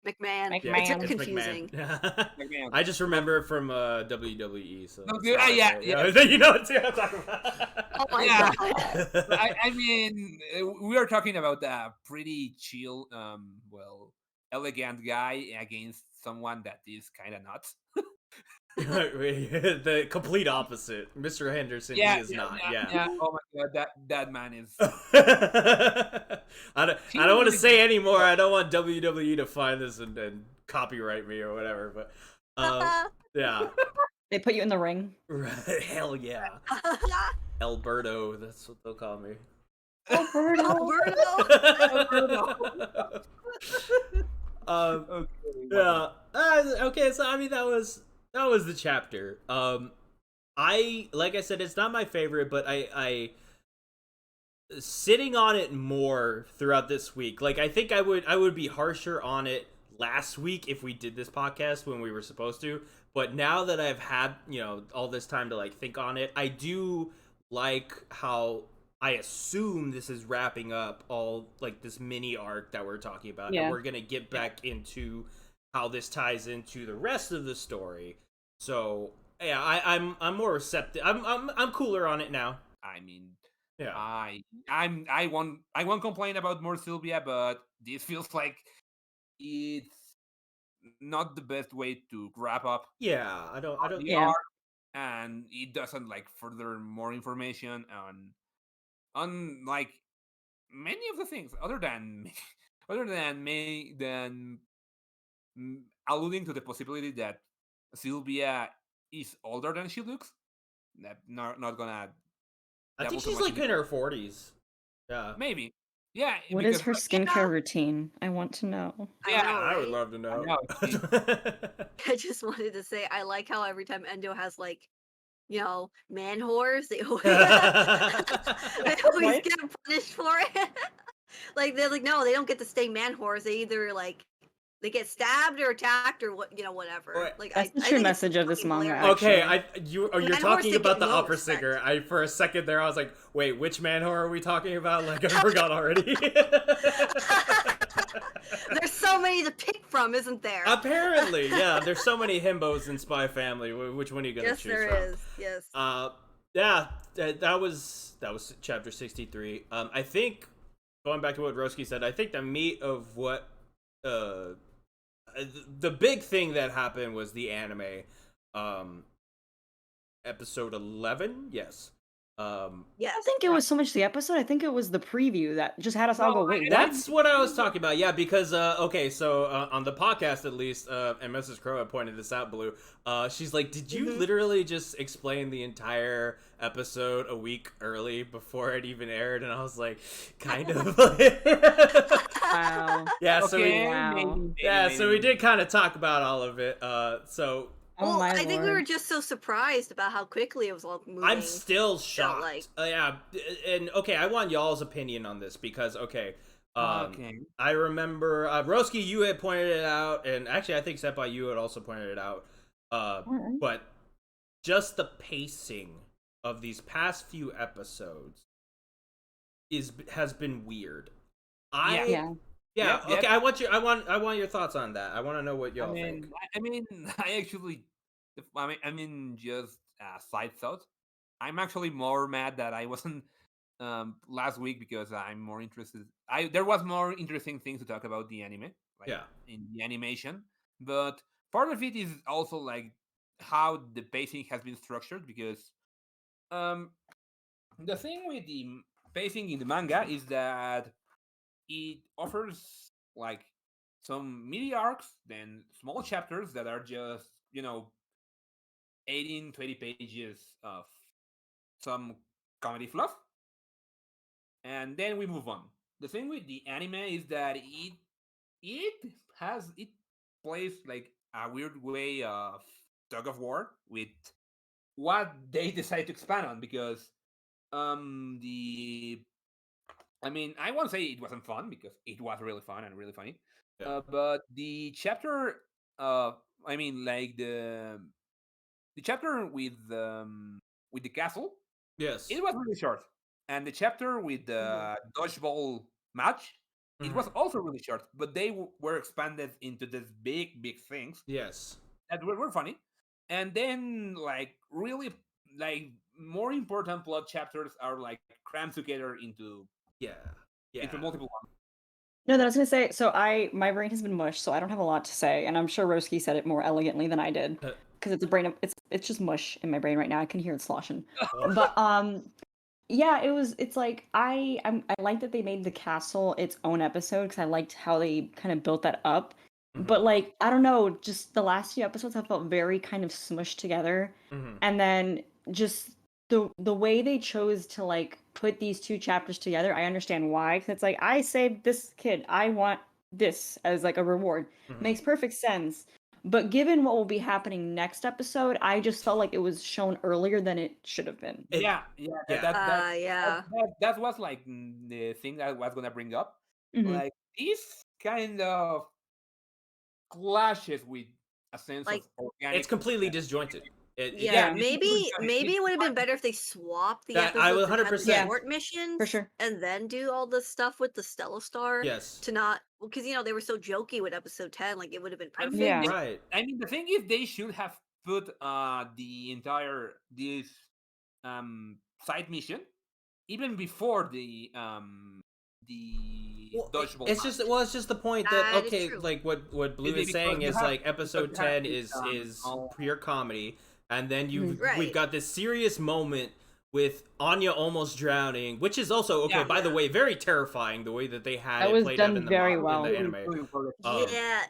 McMahon. Yeah, It's McMahon. confusing. McMahon. I just remember it from WWE. So No, that's dude, why I yeah, say it. yeah. You know what I'm talking about. Oh my Yeah. god. I mean, we are talking about a pretty chill, elegant guy against someone that is kind of nuts. The complete opposite. Mr. Henderson, he is not. Yeah. Oh my god, that man is. I don't want to say anymore. I don't want WWE to find this and copyright me or whatever. But yeah. They put you in the ring. Right. Hell yeah. Alberto, that's what they'll call me. Alberto. Okay, Yeah. Okay, so I mean that was the chapter. I like I said, it's not my favorite, but I sitting on it more throughout this week. Like I think I would be harsher on it last week if we did this podcast when we were supposed to. But now that I've had, all this time to like think on it, I do like how I assume this is wrapping up all like this mini arc that we're talking about. Yeah. And we're gonna get back into how this ties into the rest of the story. So yeah, I'm more receptive. I'm cooler on it now. I mean, Yeah. I won't complain about more Sylvia, but this feels like it's not the best way to wrap up Yeah. I don't. the Yeah. arc, and it doesn't like further more information on like many of the things other than alluding to the possibility that Sylvia is older than she looks. Not gonna. I think dabble too she's much like in her 40s. Yeah. maybe. Yeah. What is her because, skincare routine? I want to know. Yeah, know, I would right? love to know. know. I just wanted to say I like how every time Endo has like, man whores, they always, they always What? get punished for it. Like they're like, no, they don't get to stay man whores. They either like they get stabbed or attacked or whatever. Right. Like That's the I true think it's message of this fucking manga, hilarious. Okay, you're Man talking whores, about they the get no opera respect. singer. For a second there, I was like, wait, which man whore are we talking about? Like, I forgot already. There's so many to pick from, isn't there? Apparently, yeah. There's so many himbos in Spy Family. Which one are you gonna Yes, choose there from? is. Yes. Yeah, that was chapter 63. I think going back to what Roski said, I think the meat of what the big thing that happened was the anime episode 11. Yes. I Yes. don't think it was so much the episode. I think it was the preview that just had us all go, wait, what? That's what I was talking about. Yeah, because okay, so on the podcast at least, and Mrs. Crow had pointed this out, Blue. She's like, "Did you literally just explain the entire episode a week early before it even aired?" And I was like, "Kind of." Wow. Yeah. So Okay, Wow. so we did kind of talk about all of it. So Oh Well, my I think we lord. were just so surprised about how quickly it was all moving. I'm still shocked. like- Yeah, and okay, I want y'all's opinion on this because okay. Okay. I remember Roski, you had pointed it out, and actually, I think Senpai, you had also pointed it out. Alright. But just the pacing of these past few episodes has been weird. Yeah. Yep. Okay. I want your thoughts on that. I want to know what y'all think. I mean, I actually, just side thought. I'm actually more mad that I wasn't last week because I'm more interested. There was more interesting things to talk about the anime, like Yeah. in the animation, but part of it is also like how the pacing has been structured because um the thing with the pacing in the manga is that it offers like some mini arcs, then small chapters that are just 18 20 pages of some comedy fluff, and then we move on. The thing with the anime is that it it plays like a weird way of tug of war with what they decide to expand on because the I mean, I won't say it wasn't fun because it was really fun and really funny. Yeah. But the chapter, I mean, like the chapter with the castle, Yes. it was really short, and the chapter with the dodgeball match, it was Mhm. also really short. But they were expanded into this big things Yes. that were funny, and then like really like more important plot chapters are like crammed together Yeah. into Yeah. multiple ones. No, that I was gonna say. So my brain has been mush, so I don't have a lot to say, and I'm sure Roski said it more elegantly than I did, because it's a brain. It's just mush in my brain right now. I can hear it sloshing. But yeah, it's like I like that they made the castle its own episode because I liked how they kind of built that up. Mhm. But like I don't know, just the last few episodes have felt very kind of smushed together, Mhm. and then just the way they chose to like put these two chapters together, I understand why. Because it's like I saved this kid, I want this as like a reward. Mhm. Makes perfect sense. But given what will be happening next episode, I just felt like it was shown earlier than it should have been. Yeah, Yeah. that was like the thing that I was gonna bring up. Mhm. Like this kind of clashes with a sense of Like, It's organic. completely disjointed. yeah, Yeah, maybe it would have been better if they swapped the That I would episodes and had the 100%. short For missions sure. and then do all the stuff with the Stella Star Yes. to not because they were so jokey with episode 10, like it would have been I perfect. mean, Yeah. Right. I mean, the thing is, they should have put the entire this side mission even before the Well, dodgeball it's match. just the point that That is okay, true. like what Blue is Because saying you is have like episode because you have 10 this, is all- pure comedy, and then Mhm. we've Right. got this serious moment with Anya almost drowning, which is also okay. Yeah. By the way, very terrifying the way that they had That it was played out done in the very in well. the really, anime. really well Yeah,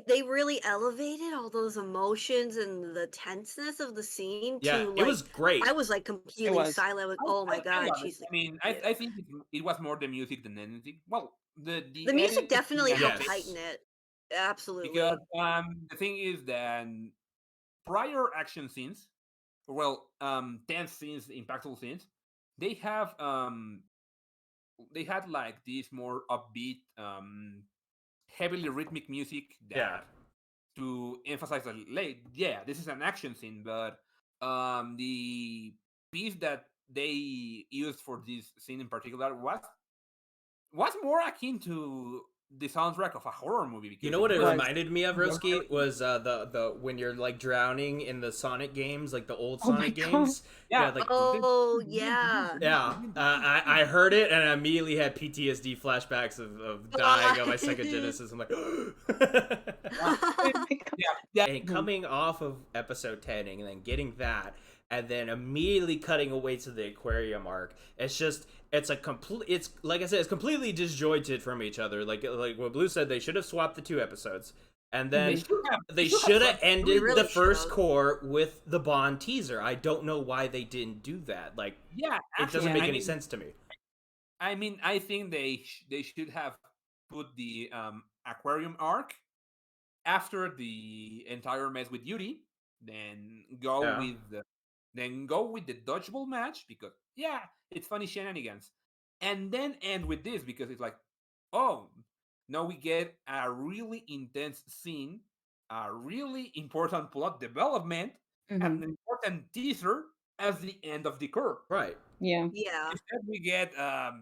they really elevated all those emotions and the tenseness of the scene Yeah, to it was like great. I was like completely was. silent with oh my I god, love it. she's like I mean, yeah. I think it was more the music than anything. Well, the The music editing definitely and helped the Yes. heighten it. Absolutely. because the thing is that prior action scenes, well, tense scenes, impactful scenes, they have they had like this more upbeat, heavily rhythmic music Yeah. that to emphasize that like yeah, this is an action scene, but the piece that they used for this scene in particular was more akin to the soundtrack of a horror movie You because know it what it Was. reminded me of, was Roski? Was the when you're like drowning in the Sonic games, like the old Oh my Sonic god. games. Yeah, yeah. like Oh yeah. yeah. I heard it and I immediately had PTSD flashbacks of dying on my Sega Genesis. I'm like, Uh, Oh my god. yeah. and coming off of episode 10 and then getting that and then immediately cutting away to the aquarium arc, it's a complete, it's like I said, it's completely disjointed from each other, like what Blue said. They should have swapped the two episodes, and They then should have. they should have some- ended really the first should've. core with the Bond teaser. I don't know why they didn't do that. Like, Yeah, it doesn't actually, make I any mean, sense to me. I think they should have put the aquarium arc after the entire mess with Yuri, then Yeah. go with the dodgeball match because yeah, it's funny shenanigans, and then end with this because it's like, oh, now we get a really intense scene, a really important plot development, an important teaser as the end of the curve. Right. Yeah. Yeah. Instead, we get a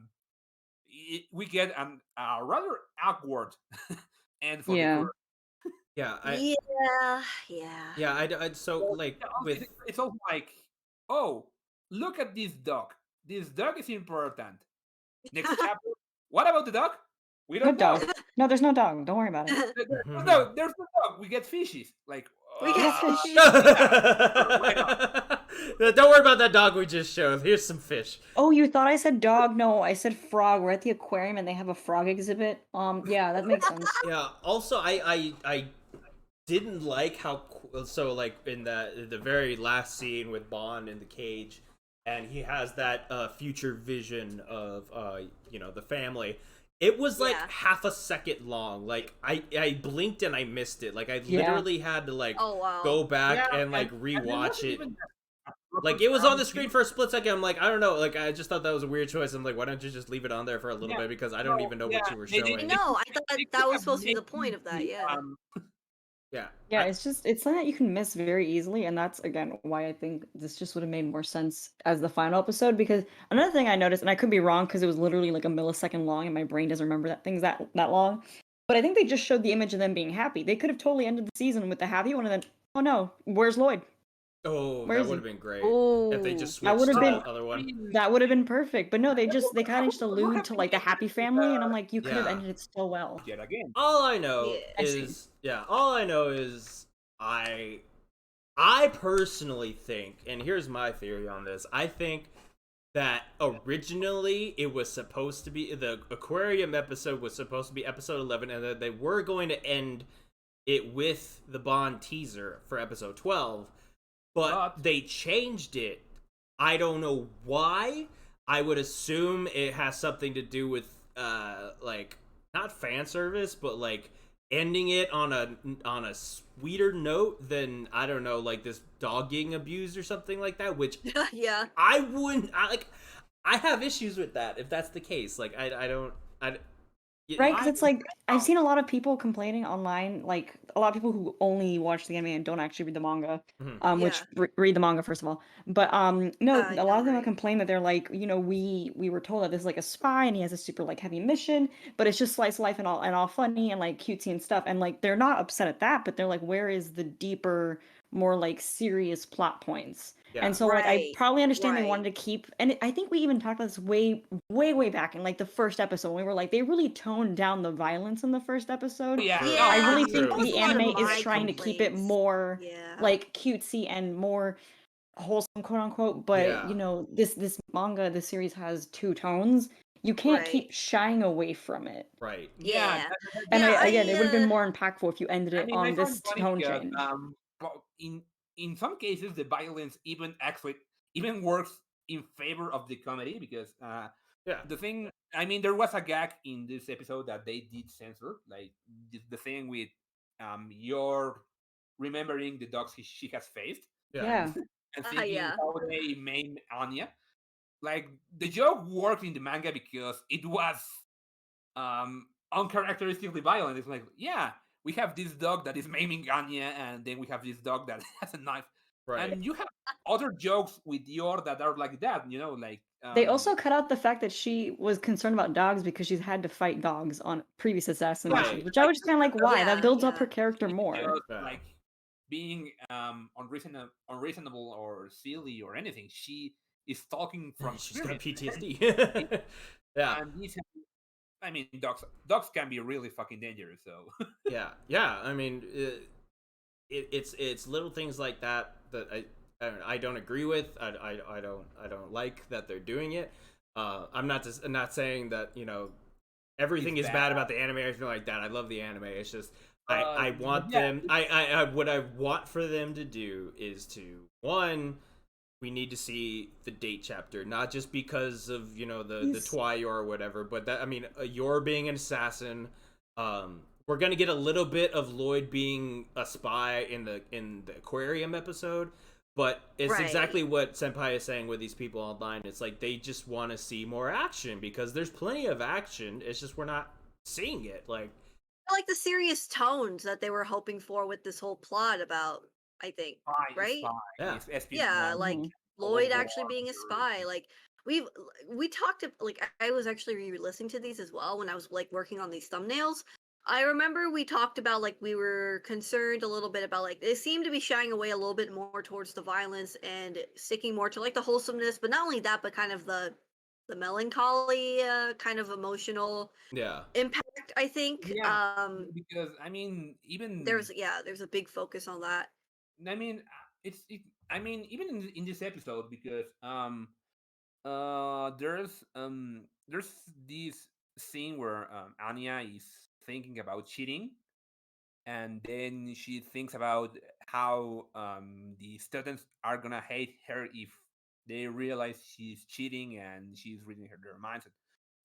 rather awkward end for the Yeah. curve. Yeah. Yeah. So So, like yeah, honestly, with it's also like, oh, look at this dog. This dog is important. Next chapter. What about the dog? We No don't know. dog. No, there's no dog. Don't worry about it. There's no dog. We get fishes. Like, We get get fish. why not? Don't worry about that dog we just showed. Here's some fish. Oh, you thought I said dog? No, I said frog. We're at the aquarium and they have a frog exhibit. Yeah, that makes sense. Yeah. Also, I didn't like how so like in the very last scene with Bond in the cage, and he has that future vision of the family. It was like Yeah. half a second long. Like I blinked and I missed it. Like I Yeah. literally had to like Oh wow. go back Yeah, and like and rewatch it. even Like it was on the screen for a split second. I'm like, I don't know. Like I just thought that was a weird choice. I'm like, why don't you just leave it on there for a little bit, because I don't even know what you were they- showing. No, I thought They that could was have supposed to be the made point of that. the, Yeah. Yeah. Yeah, it's something that you can miss very easily, and that's again why I think this just would have made more sense as the final episode. Because another thing I noticed, and I could be wrong because it was literally like a millisecond long, and my brain doesn't remember that things that long. But I think they just showed the image of them being happy. They could have totally ended the season with the happy one, and then oh no, where's Lloyd? Oh, Where that is would he? have been great Ooh. if they just That switched would to have the been- other one. That would have been perfect. But no, they I just allude to like the happy family, and I'm like, you could have Yeah. ended it so well. yet again. All I know Yeah. is I personally think, and here's my theory on this. I think that originally it was supposed to be the aquarium episode was supposed to be episode 11, and that they were going to end it with the Bond teaser for episode 12, but they changed it. I don't know why. I would assume it has something to do with like not fan service, but like ending it on a sweeter note than, I don't know, like this dog getting abused or something like that, which Yeah. I wouldn't I have issues with that if that's the case. Like I don't Right, because it's like I've seen a lot of people complaining online, like a lot of people who only watch the anime and don't actually read the manga, Mhm. which read the manga first of all. But no, a yeah, lot of them right. complain that they're like, we were told that this is like a spy and he has a super like heavy mission, but it's just slice of life and all funny and like cutesy and stuff, and like they're not upset at that, but they're like, where is the deeper, more like serious plot points? Yeah. And so like I Right, probably understand they right. wanted to keep, and I think we even talked about this way back in like the first episode when we were like they really toned down the violence in the first episode. Yeah, True. I really True. think that was the one of anime is my trying to keep it complaints. more Yeah. like cutesy and more wholesome, quote unquote. But Yeah. this manga, this series has two tones. You can't keep Right. shying away from it. Right. Yeah. And Yeah, again, it would have been I, more impactful if you ended I it mean, I on find this it funny tone because, change. but in some cases the violence even works in favor of the comedy because Yeah. the thing, I mean, there was a gag in this episode that they did censor, like the thing with your remembering the dogs she has faced Yeah. and thinking yeah. how they maim Anya. Like the joke worked in the manga because it was uncharacteristically violent. It's like, yeah, we have this dog that is maiming Anya, and then we have this dog that has a knife. Right. And you have other jokes with Dior that are like that, like They also cut out the fact that she was concerned about dogs because she's had to fight dogs on previous assassinations, Right. which I was just kind of like, why? Yeah, That builds up yeah. her character she's more. just, Yeah. like being unreasonable or silly or anything. She is talking from She's got experience. PTSD. Yeah. And I mean, dogs can be really fucking dangerous. So Yeah. I mean, it's little things like that I don't agree with. I don't like that they're doing it. I'm not saying that everything It's is bad. bad about the anime or anything like that. I love the anime. It's just I want yeah, them. I what I want for them to do is to, one, we need to see the date chapter, not just because of the Twy or whatever, but that, I mean, Yor being an assassin. We're gonna get a little bit of Lloyd being a spy in the aquarium episode, but it's Right. exactly what Senpai is saying with these people online. It's like they just want to see more action because there's plenty of action. It's just we're not seeing it. Like I like the serious tones that they were hoping for with this whole plot about I think, Spy, right? Yeah. Yeah, espionage, like Mhm. all Lloyd war, actually being a spy. terrorism. Like we talked like I was actually re-listening to these as well when I was like working on these thumbnails. I remember we talked about like we were concerned a little bit about like they seemed to be shying away a little bit more towards the violence and sticking more to like the wholesomeness, but not only that, but kind of the melancholy kind of emotional Yeah. impact, I think. Yeah, because I mean, even There's a big focus on that. I mean, I mean, even in this episode, because there's this scene where Anya is thinking about cheating, and then she thinks about how the students are gonna hate her if they realize she's cheating and she's reading their minds.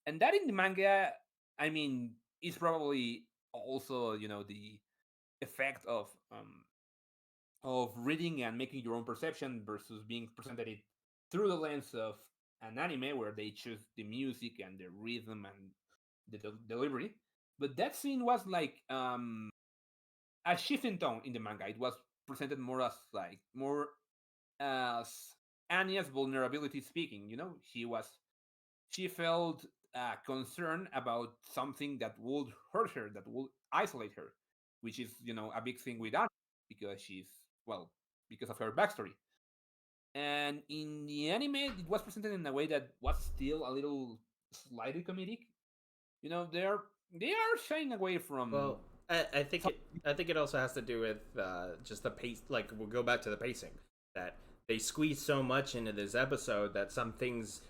And that in the manga, I mean, is probably also the effect of reading and making your own perception versus being presented it through the lens of an anime where they choose the music and the rhythm and the delivery. But that scene was like a shift in tone in the manga. It was presented more as like more as Anya's vulnerability speaking. She felt concerned about something that would hurt her, that would isolate her, which is a big thing with Anya because she's well because of her backstory. And in the anime, it was presented in a way that was still a little slightly comedic. They are shying away from Well, I think it also has to do with just the pace. Like we'll go back to the pacing that they squeezed so much into this episode that some things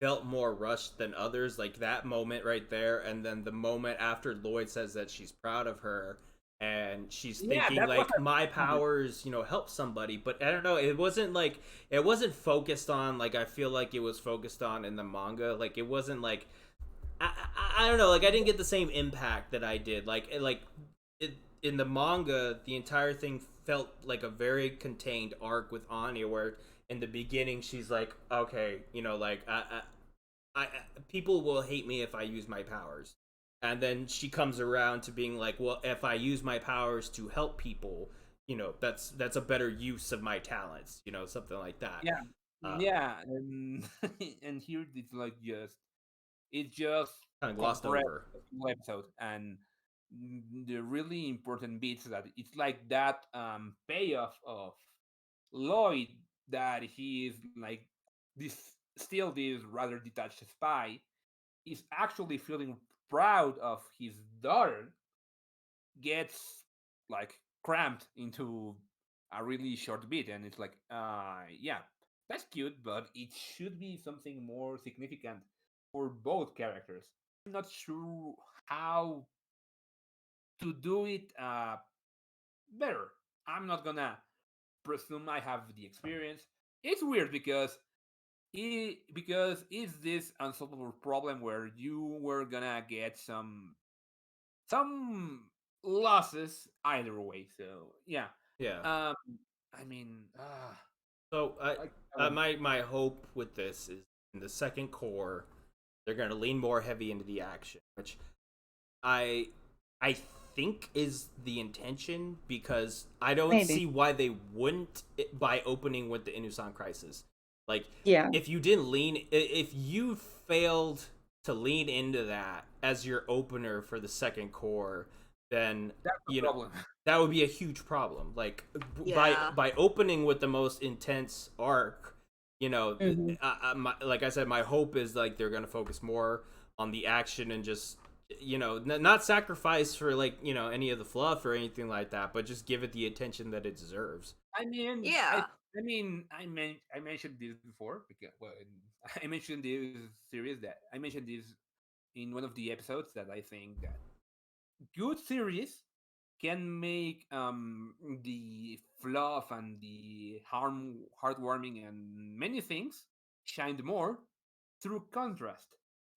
felt more rushed than others. Like that moment right there, and then the moment after Lloyd says that she's proud of her and she's yeah, thinking that was like my a moment. powers, help somebody. But I don't know. It wasn't focused on like I feel like it was focused on in the manga. Like it wasn't like I don't know. Like I didn't get the same impact that I did. In the manga, the entire thing felt like a very contained arc with Anya, where in the beginning she's like, okay, like I people will hate me if I use my powers, and then she comes around to being like, well, if I use my powers to help people, that's a better use of my talents, something like that. Yeah, Uh, yeah, and and here it's just Kind of glossed compressed over. a single episode, and the really important bits that it's like that payoff of Lloyd, that he is like this rather detached spy, is actually feeling proud of his daughter, gets like cramped into a really short bit, and it's like yeah, that's cute, but it should be something more significant for both characters. I'm not sure how to do it better. I'm not gonna presume I have the experience. It's weird because it's this unsolvable problem where you were gonna get some losses either way. So yeah, Yeah. um, I mean, So like, um, my hope with this is in the second core, they're going to lean more heavy into the action, which I I think is the intention because I don't Maybe. see why they wouldn't by opening with the Inusan crisis. Like Yeah. if you failed to lean into that as your opener for the second core, then that's the you know problem. that would be a huge problem. Like by Yeah. by opening with the most intense arc, Mhm. like I said, my hope is like they're gonna focus more on the action and just not sacrifice for like any of the fluff or anything like that, but just give it the attention that it deserves. I mean, Yeah. I mentioned this before because I mentioned this series that I mentioned this in one of the episodes that I think that good series can make the fluff and the heartwarming and many things shine more through contrast.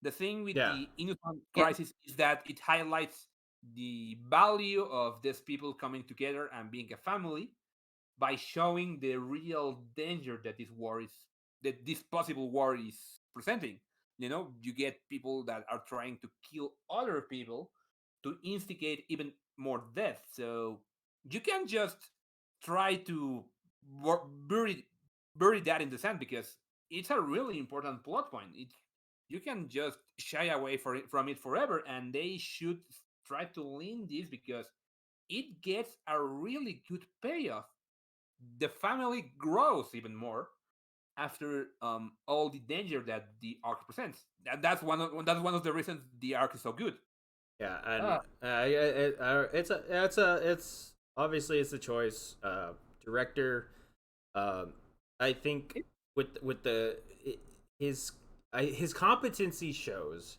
The thing with Yeah, the Innocent Yeah. Crisis is that it highlights the value of these people coming together and being a family by showing the real danger that this possible war is presenting. You get people that are trying to kill other people to instigate even more death. So you can just try to bury that in the sand because it's a really important plot point. You can just shy away from it forever, and they should try to lean this because it gets a really good payoff. The family grows even more after all the danger that the arc presents. That's one of the reasons the arc is so good. Yeah, and Uh, it's obviously it's a choice. Director, I think it, with his his competency shows.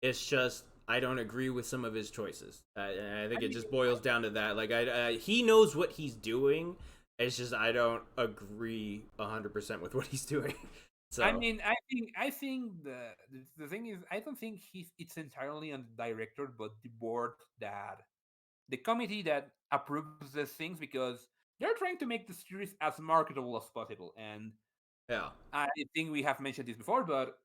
It's just I don't agree with some of his choices. And I think I it mean, just boils down to that. Like he knows what he's doing. It's just I don't agree 100% with what he's doing. I So mean, I think the thing is, I don't think it's entirely on the director, but the board that the committee that approves these things because they're trying to make the series as marketable as possible. And yeah, I think we have mentioned this before, but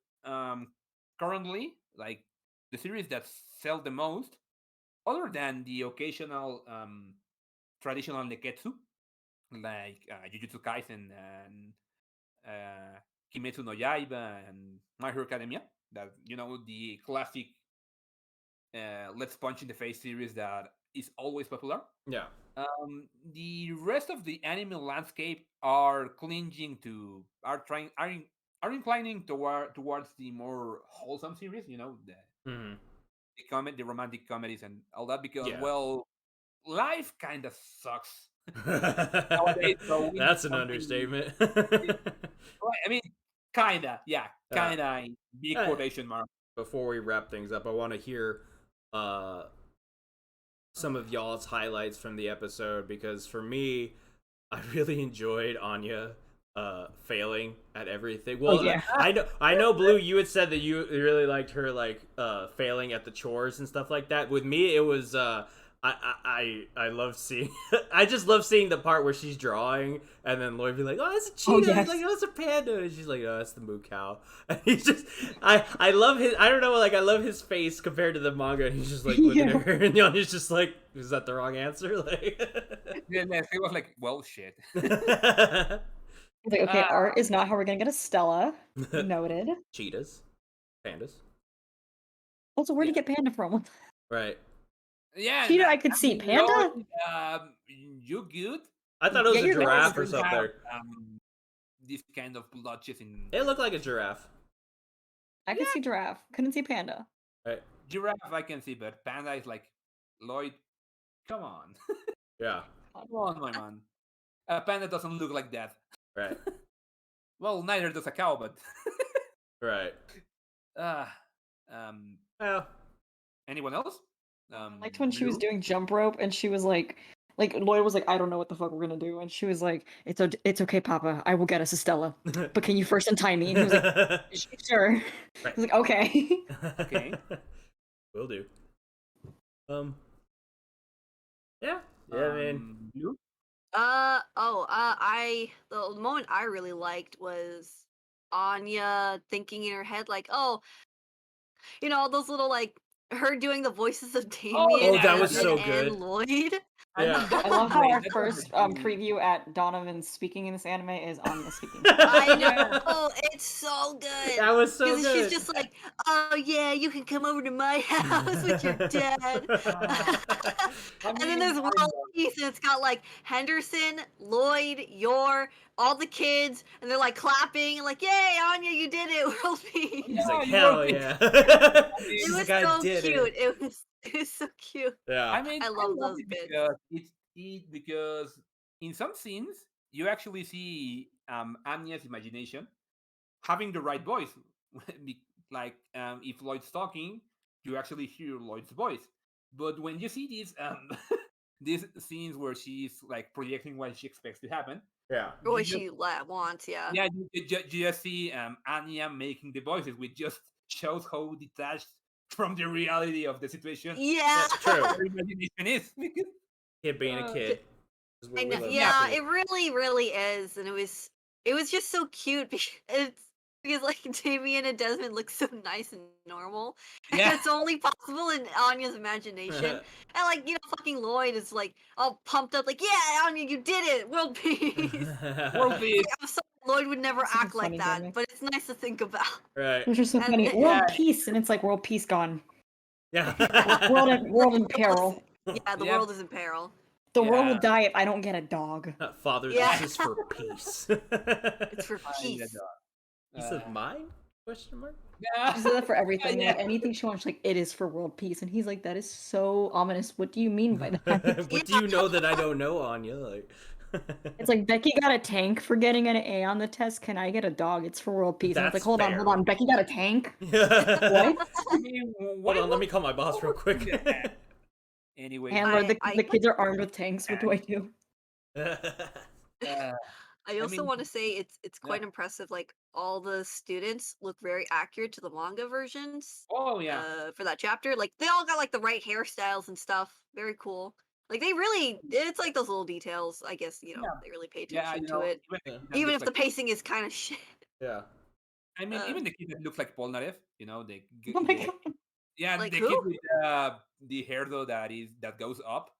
currently, like the series that sell the most, other than the occasional traditional neketsu like Jujutsu Kaisen and uh, Kimetsu no Yaiba and My Hero Academia, that the classic let's punch in the face series that is always popular. yeah, The rest of the anime landscape are clinging to are inclining towards the more wholesome series. hmm The romantic comedies and all that because yeah. well, life kind of sucks nowadays. So we need That's an something. understatement. Right, I mean, kinda, yeah, uh, kinda. Big uh, quotation mark. Before we wrap things up, I want to hear uh, some of y'all's highlights from the episode because for me, I really enjoyed Anya failing at everything. Oh Well, yeah. I know Blue, you had said that you really liked her like failing at the chores and stuff like that. With me it was I love seeing I just love seeing the part where she's drawing and then Lloyd be like, "Oh, that's a Oh cheetah." He's yes. like, "Oh, it's a panda." And she's like, "Oh, that's the moo cow." And he's just I love his I don't know, like I love his face compared to the manga. And he's just like looking Yeah. at her and Yanya's just like, "Is that the wrong answer?" Like Then he was like, "Well, shit." He's like, okay, uh, art is not how we're gonna get a Stella. Noted. Cheetahs, pandas, Also, where'd yeah, you get Panda from? right? yeah. Cheetah, I could I see. mean, Panda? you good? I thought it Yeah, was a you're Panda giraffe nice. or doesn't have something. this kind of blotches in It looked like a giraffe, I could yeah, see giraffe. Couldn't see panda. right? giraffe. I can see, but panda is like Lloyd. Come on, Yeah, come on, my man. Panda doesn't look like that. right, Well, neither does a cow, but right. uh, um, Well, anyone else? I liked when she was Miru? doing jump rope and she was like Lloyd was like, I don't know what the fuck we're gonna do, and she was like, it's okay, Papa, I will get us a Stella, but can you first untie me? And he was like, sure. right. He was like, okay. Okay. Will do. Um. Yeah. Yeah. I mean. You? I the moment I really liked was Anya thinking in her head like, oh, those little like her doing the voices of Oh Damien, Oh, that yeah, was Kevin, so and good. Lloyd. I Yeah. mean that I was love how great. our That was first the preview at Donovan speaking in this anime is Anya speaking. I yeah. know, it's so good. That was so Because she's good. just like, oh yeah, you can come over to my house with your dad. Uh, I And then mean, there's World Peace, and it's got like Henderson, Lloyd, Yor, all the kids, and they're like clapping, and like, yay, Anya, you did it, World Peace. He's yeah, like, you wrote hell it. yeah. It She's was like, I so did cute. it. It was so cute. Yeah. I mean, I I love love those it bits. because because in some scenes you actually see Anya's imagination having the right voice. Like if Lloyd's talking, you actually hear Lloyd's voice. But when you see these these scenes where she's like projecting what she expects to happen, Yeah. Or you what just she wants, yeah. yeah you just see Anya making the voices, which just shows how detached from the reality of the situation Yeah. That's true. her imagination is. Because, Kid being a kid is I what we know, love to yeah, yeah, see. it really, really is, and it was just so cute because because like Damien and Desmond look so nice and normal, and Yeah. it's only possible in Anya's imagination. And like fucking Lloyd is like all pumped up, like yeah, Anya, you did it, world peace. World peace. I'm sorry, Lloyd would never Such a act like funny that, gimmick. but it's nice to think about. Right. Which is so And- funny. Yeah. World peace, and it's like world peace gone. Yeah. World in peril. Yeah, the Yep. world is in peril. The world will Yeah. die if I don't get a dog. Father, Yeah. this is for peace. It's for I need a peace. dog. He said mine? Question mark? Yeah. She said that for everything. Yeah. Like anything she wants, like it is for world peace. And he's like, that is so ominous. What do you mean by that? What do you know that I don't know, Anya? Like, It's like Becky got a tank for getting an A on the test. Can I get a dog? It's for world peace. And it's like, That's hold fair. on. Becky got a tank? what? I mean, Hold on, let me call my boss real quick. Anyway, Handler, the I- kids are armed with tanks. What do I do? I also mean, want to say it's quite yeah. impressive. Like all the students look very accurate to the manga versions. Oh yeah. For that chapter, like they all got like the right hairstyles and stuff. Very cool. Like they really, it's like those little details. I guess Yeah. they really pay Yeah, attention you know, to it, even the kid that even looks if the pacing is kind of shit. Yeah. I mean, uh, even the kid that looks like Polnareff, Oh my god. yeah, Like the who? kid with the hair though that goes up.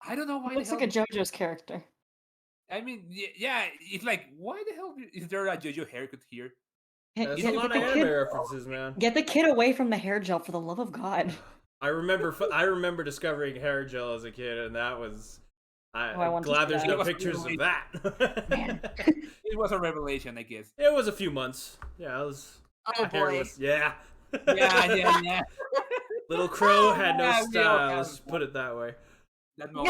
I don't know why. Looks like a JoJo's character. I mean, yeah, it's like why the hell is there a JoJo haircut here? There's Get- a lot get of the anime kid- references, man. Get the kid away from the hair gel, for the love of God. I remember discovering hair gel as a kid, and that was. I I'm want to glad see there's that. no It was pictures of really- that. Man. It was a revelation, I guess. It was a few months. Yeah, it was. Oh hair boy. was- yeah. Yeah. Little Crow had no Yeah, we all style. have Let's put it that way. That moment.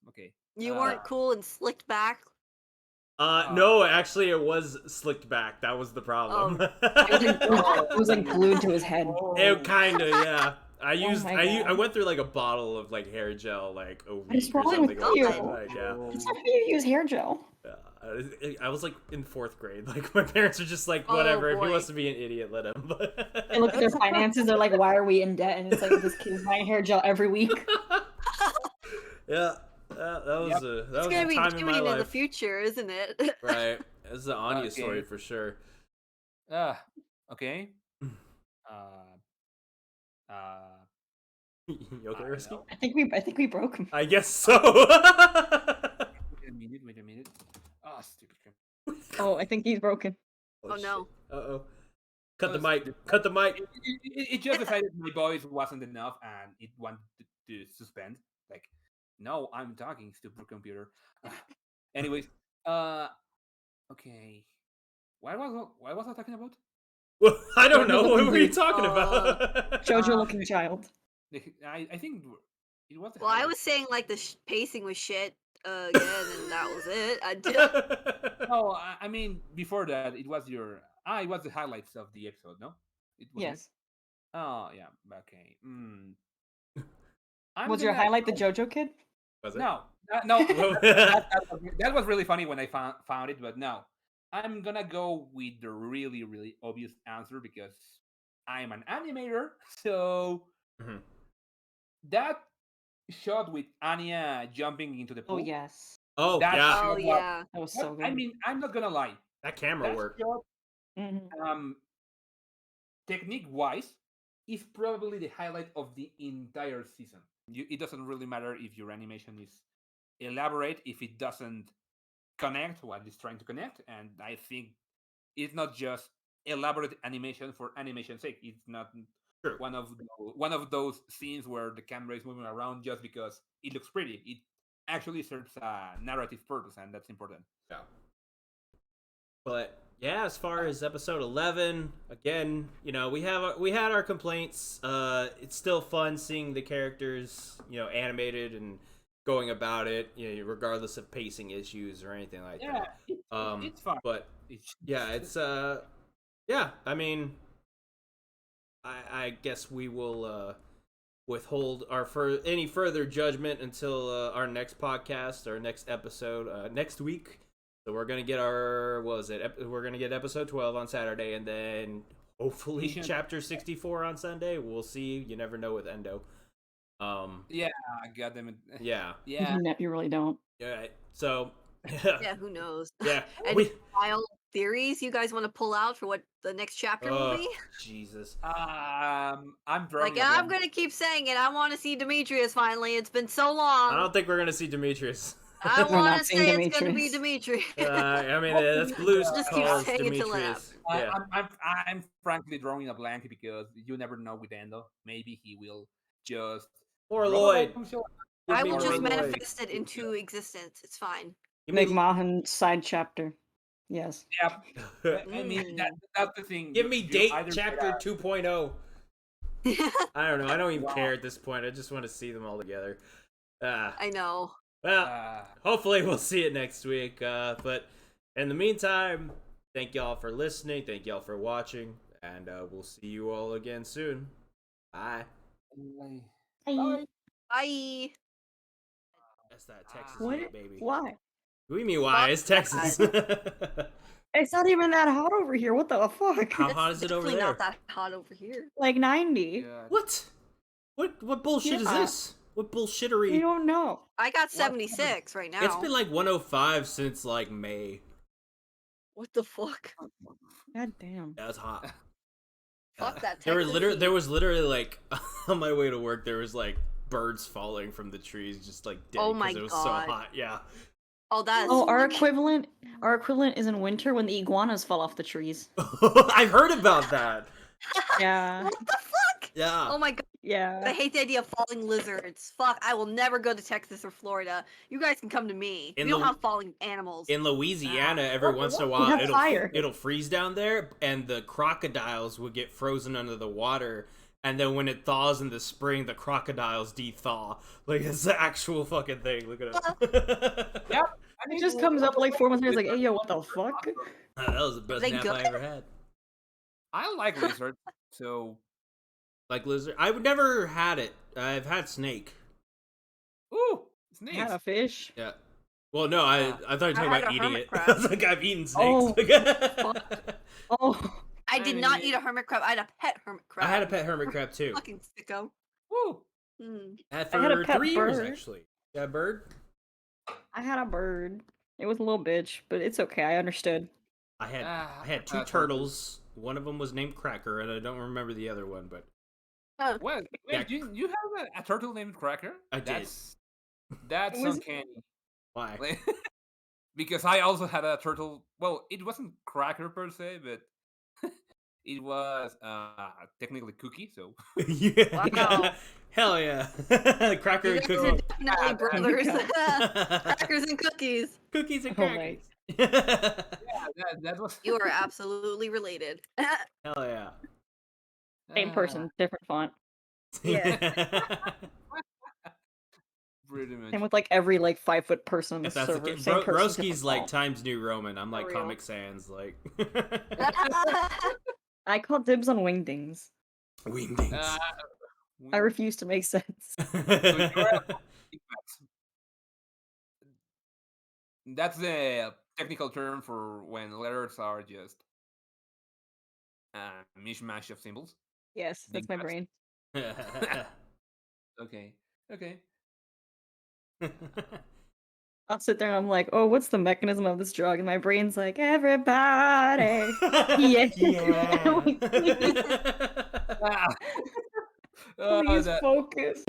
Okay. You weren't cool and slicked back. No, actually, it was slicked back. That was the problem. It was like glued to his head. It kind of, yeah. I God. went through like a bottle of like hair gel like a What is week or wrong something with like you? that. Like, yeah. It's not how you use hair gel. I was like in 4th grade. Like my parents are just like, Oh, whatever. If he boy. wants to be an idiot, let him. They look at their finances. They're like, "Why are we in debt?" And it's like, "This kid is buying hair gel every week." Yeah, that was Yep. that It's was gonna a be time in my Damien in the life. future, isn't it? Right, this is an Anya Okay. story for sure. Okay. You okay, I Roski? know. I think we broke him. I guess so. Wait a minute. Oh, stupid crap. Oh, I think he's broken. Oh, no. Uh oh. Cut the Oh, mic. Cut the mic. It just decided my voice wasn't enough and it wanted to suspend. Like, no, I'm talking, stupid computer. Anyways, okay. What was I talking about? Well, I don't Jojo know. What looking were you dude. talking about? JoJo-looking child. I think it was. the Well, I highlight. was saying like the pacing was shit again, and that was it. I did. No, I mean before that it was your. It was the highlights of the episode. No, it was. Yes. Oh yeah. Okay. I'm Was your gonna- highlight the JoJo kid? Was it? No, no. that was really funny when I found it, but no. I'm gonna go with the really, really obvious answer because I'm an animator. So Mhm. that shot with Anya jumping into the pool. Oh yes, Oh That's- yeah, Oh yeah. that was so good. I mean, I'm not gonna lie. that camera That work. shot, Mhm. technique-wise, is probably the highlight of the entire season. It doesn't really matter if your animation is elaborate, if it doesn't connect what it's trying to connect, and I think it's not just elaborate animation for animation's sake. It's not True. one of those scenes where the camera is moving around just because it looks pretty. It actually serves a narrative purpose, and that's important. Yeah. But yeah, as far as episode 11, again, we had our complaints. It's still fun seeing the characters, animated and going about it, regardless of pacing issues or anything like Yeah, that. it's fun. But It's, yeah, it's yeah. I mean, I guess we will withhold any further judgment until our next podcast, our next episode, next week. So we're gonna get we're gonna get episode 12 on Saturday, and then hopefully chapter 64 on Sunday. We'll see. You never know with Endo. yeah, God damn it. Yeah. Yeah. You really don't. All right. So Yeah, who knows? yeah. And We Kyle, theories you guys want to pull out for what the next chapter will Oh, be? Jesus. I'm drawing Like, a I'm blank. gonna keep saying it. I want to see Demetrius finally. It's been so I long. don't think we're gonna see Demetrius. I We're want not to seeing say it's gonna be Demetrius. Demetrius. I mean, that's Blue's Just keep calls saying it till it Demetrius. I, Yeah. I'm frankly drawing a blank because you never know with Endo. Maybe he will just Or roll Lloyd. himself. I me will just Lloyd. manifest it into existence. It's fine. Give Make me, Mahan side chapter. Yes. Yeah, I mean that's the thing. give me You date either chapter get 2.0. I don't know. I don't even Wow. care at this point. I just want to see them all together. I know. Well, hopefully we'll see it next week. But in the meantime, thank y'all for listening. Thank y'all for watching. And we'll see you all again soon. Bye. Bye. Bye. That's that Texas What? heat, baby. Why? What do you mean why? It's Texas. It's not even that hot over here. What the fuck? How It's hot is it over definitely there? not that hot over here. Like 90. God. What? What bullshit is Yeah. this? What bullshittery? You don't know. I got 76 right now. It's been like 105 since like May. What the fuck? God damn. That was hot. Fuck that There were Texas literally heat. there was literally like on my way to work there was like birds falling from the trees just like dead Oh my it was God. so hot. Yeah. Oh, that is Oh, our fucking- equivalent is in winter when the iguanas fall off the trees. I heard about that. Yeah. What the fuck? Yeah. Oh my god, I Yeah. hate the idea of falling lizards. Fuck, I will never go to Texas or Florida. You guys can come to me. In We don't the- have falling animals. In Louisiana, every once in a We while, have fire. it'll freeze down there, and the crocodiles will get frozen under the water. And then when it thaws in the spring, the crocodiles de-thaw. Like it's the actual fucking thing. Look it up. Yep. It just comes up like 4 months later. It's like, hey, yo, what the fuck? That was the best They nap good? I ever had. I like lizards, so Like lizard, I've never had it. I've had snake. ooh, I snakes. had a fish. Yeah. Well, no, I thought you were talking had about a eating hermit it. crab. I was like, I've eaten Oh, snakes. Oh. I did not eat a hermit crab. I had a pet hermit I crab. had a pet hermit crab too. Fucking sicko. Woo. Hmm. I had I had a for pet 3 years bird. actually. Yeah, a bird. I had a bird. It was a little bitch, but it's okay. I understood. I had Ah, I had 2 that's turtles. One of them was named Cracker, and I don't remember the other one, but Huh. Well, Yeah. wait, you have a turtle named Cracker? I did. That's It was- uncanny. why? Like, because I also had a turtle. Well, it wasn't Cracker per se, but it was technically Cookie. So Yeah. Wow. Hell yeah. Cracker You and guys are cookie. definitely brothers. God. Crackers and cookies. Cookies and Oh my- crackers. yeah, that was You are absolutely related. Hell yeah. Same person, different font. Pretty much. Same with like every like 5-foot person on the If that's the server. case, Same person, Roski's different like font. Times New Roman. I'm like real. Comic Sans, like I call dibs on wingdings. wingdings. I refuse to make sense. That's the technical term for when letters are just a mishmash of symbols. Yes, that's my Big brain. Okay. Okay. I'll sit there and I'm like, oh, what's the mechanism of this drug? And my brain's like, everybody. Yeah. Yeah. Ah. Please that- focus.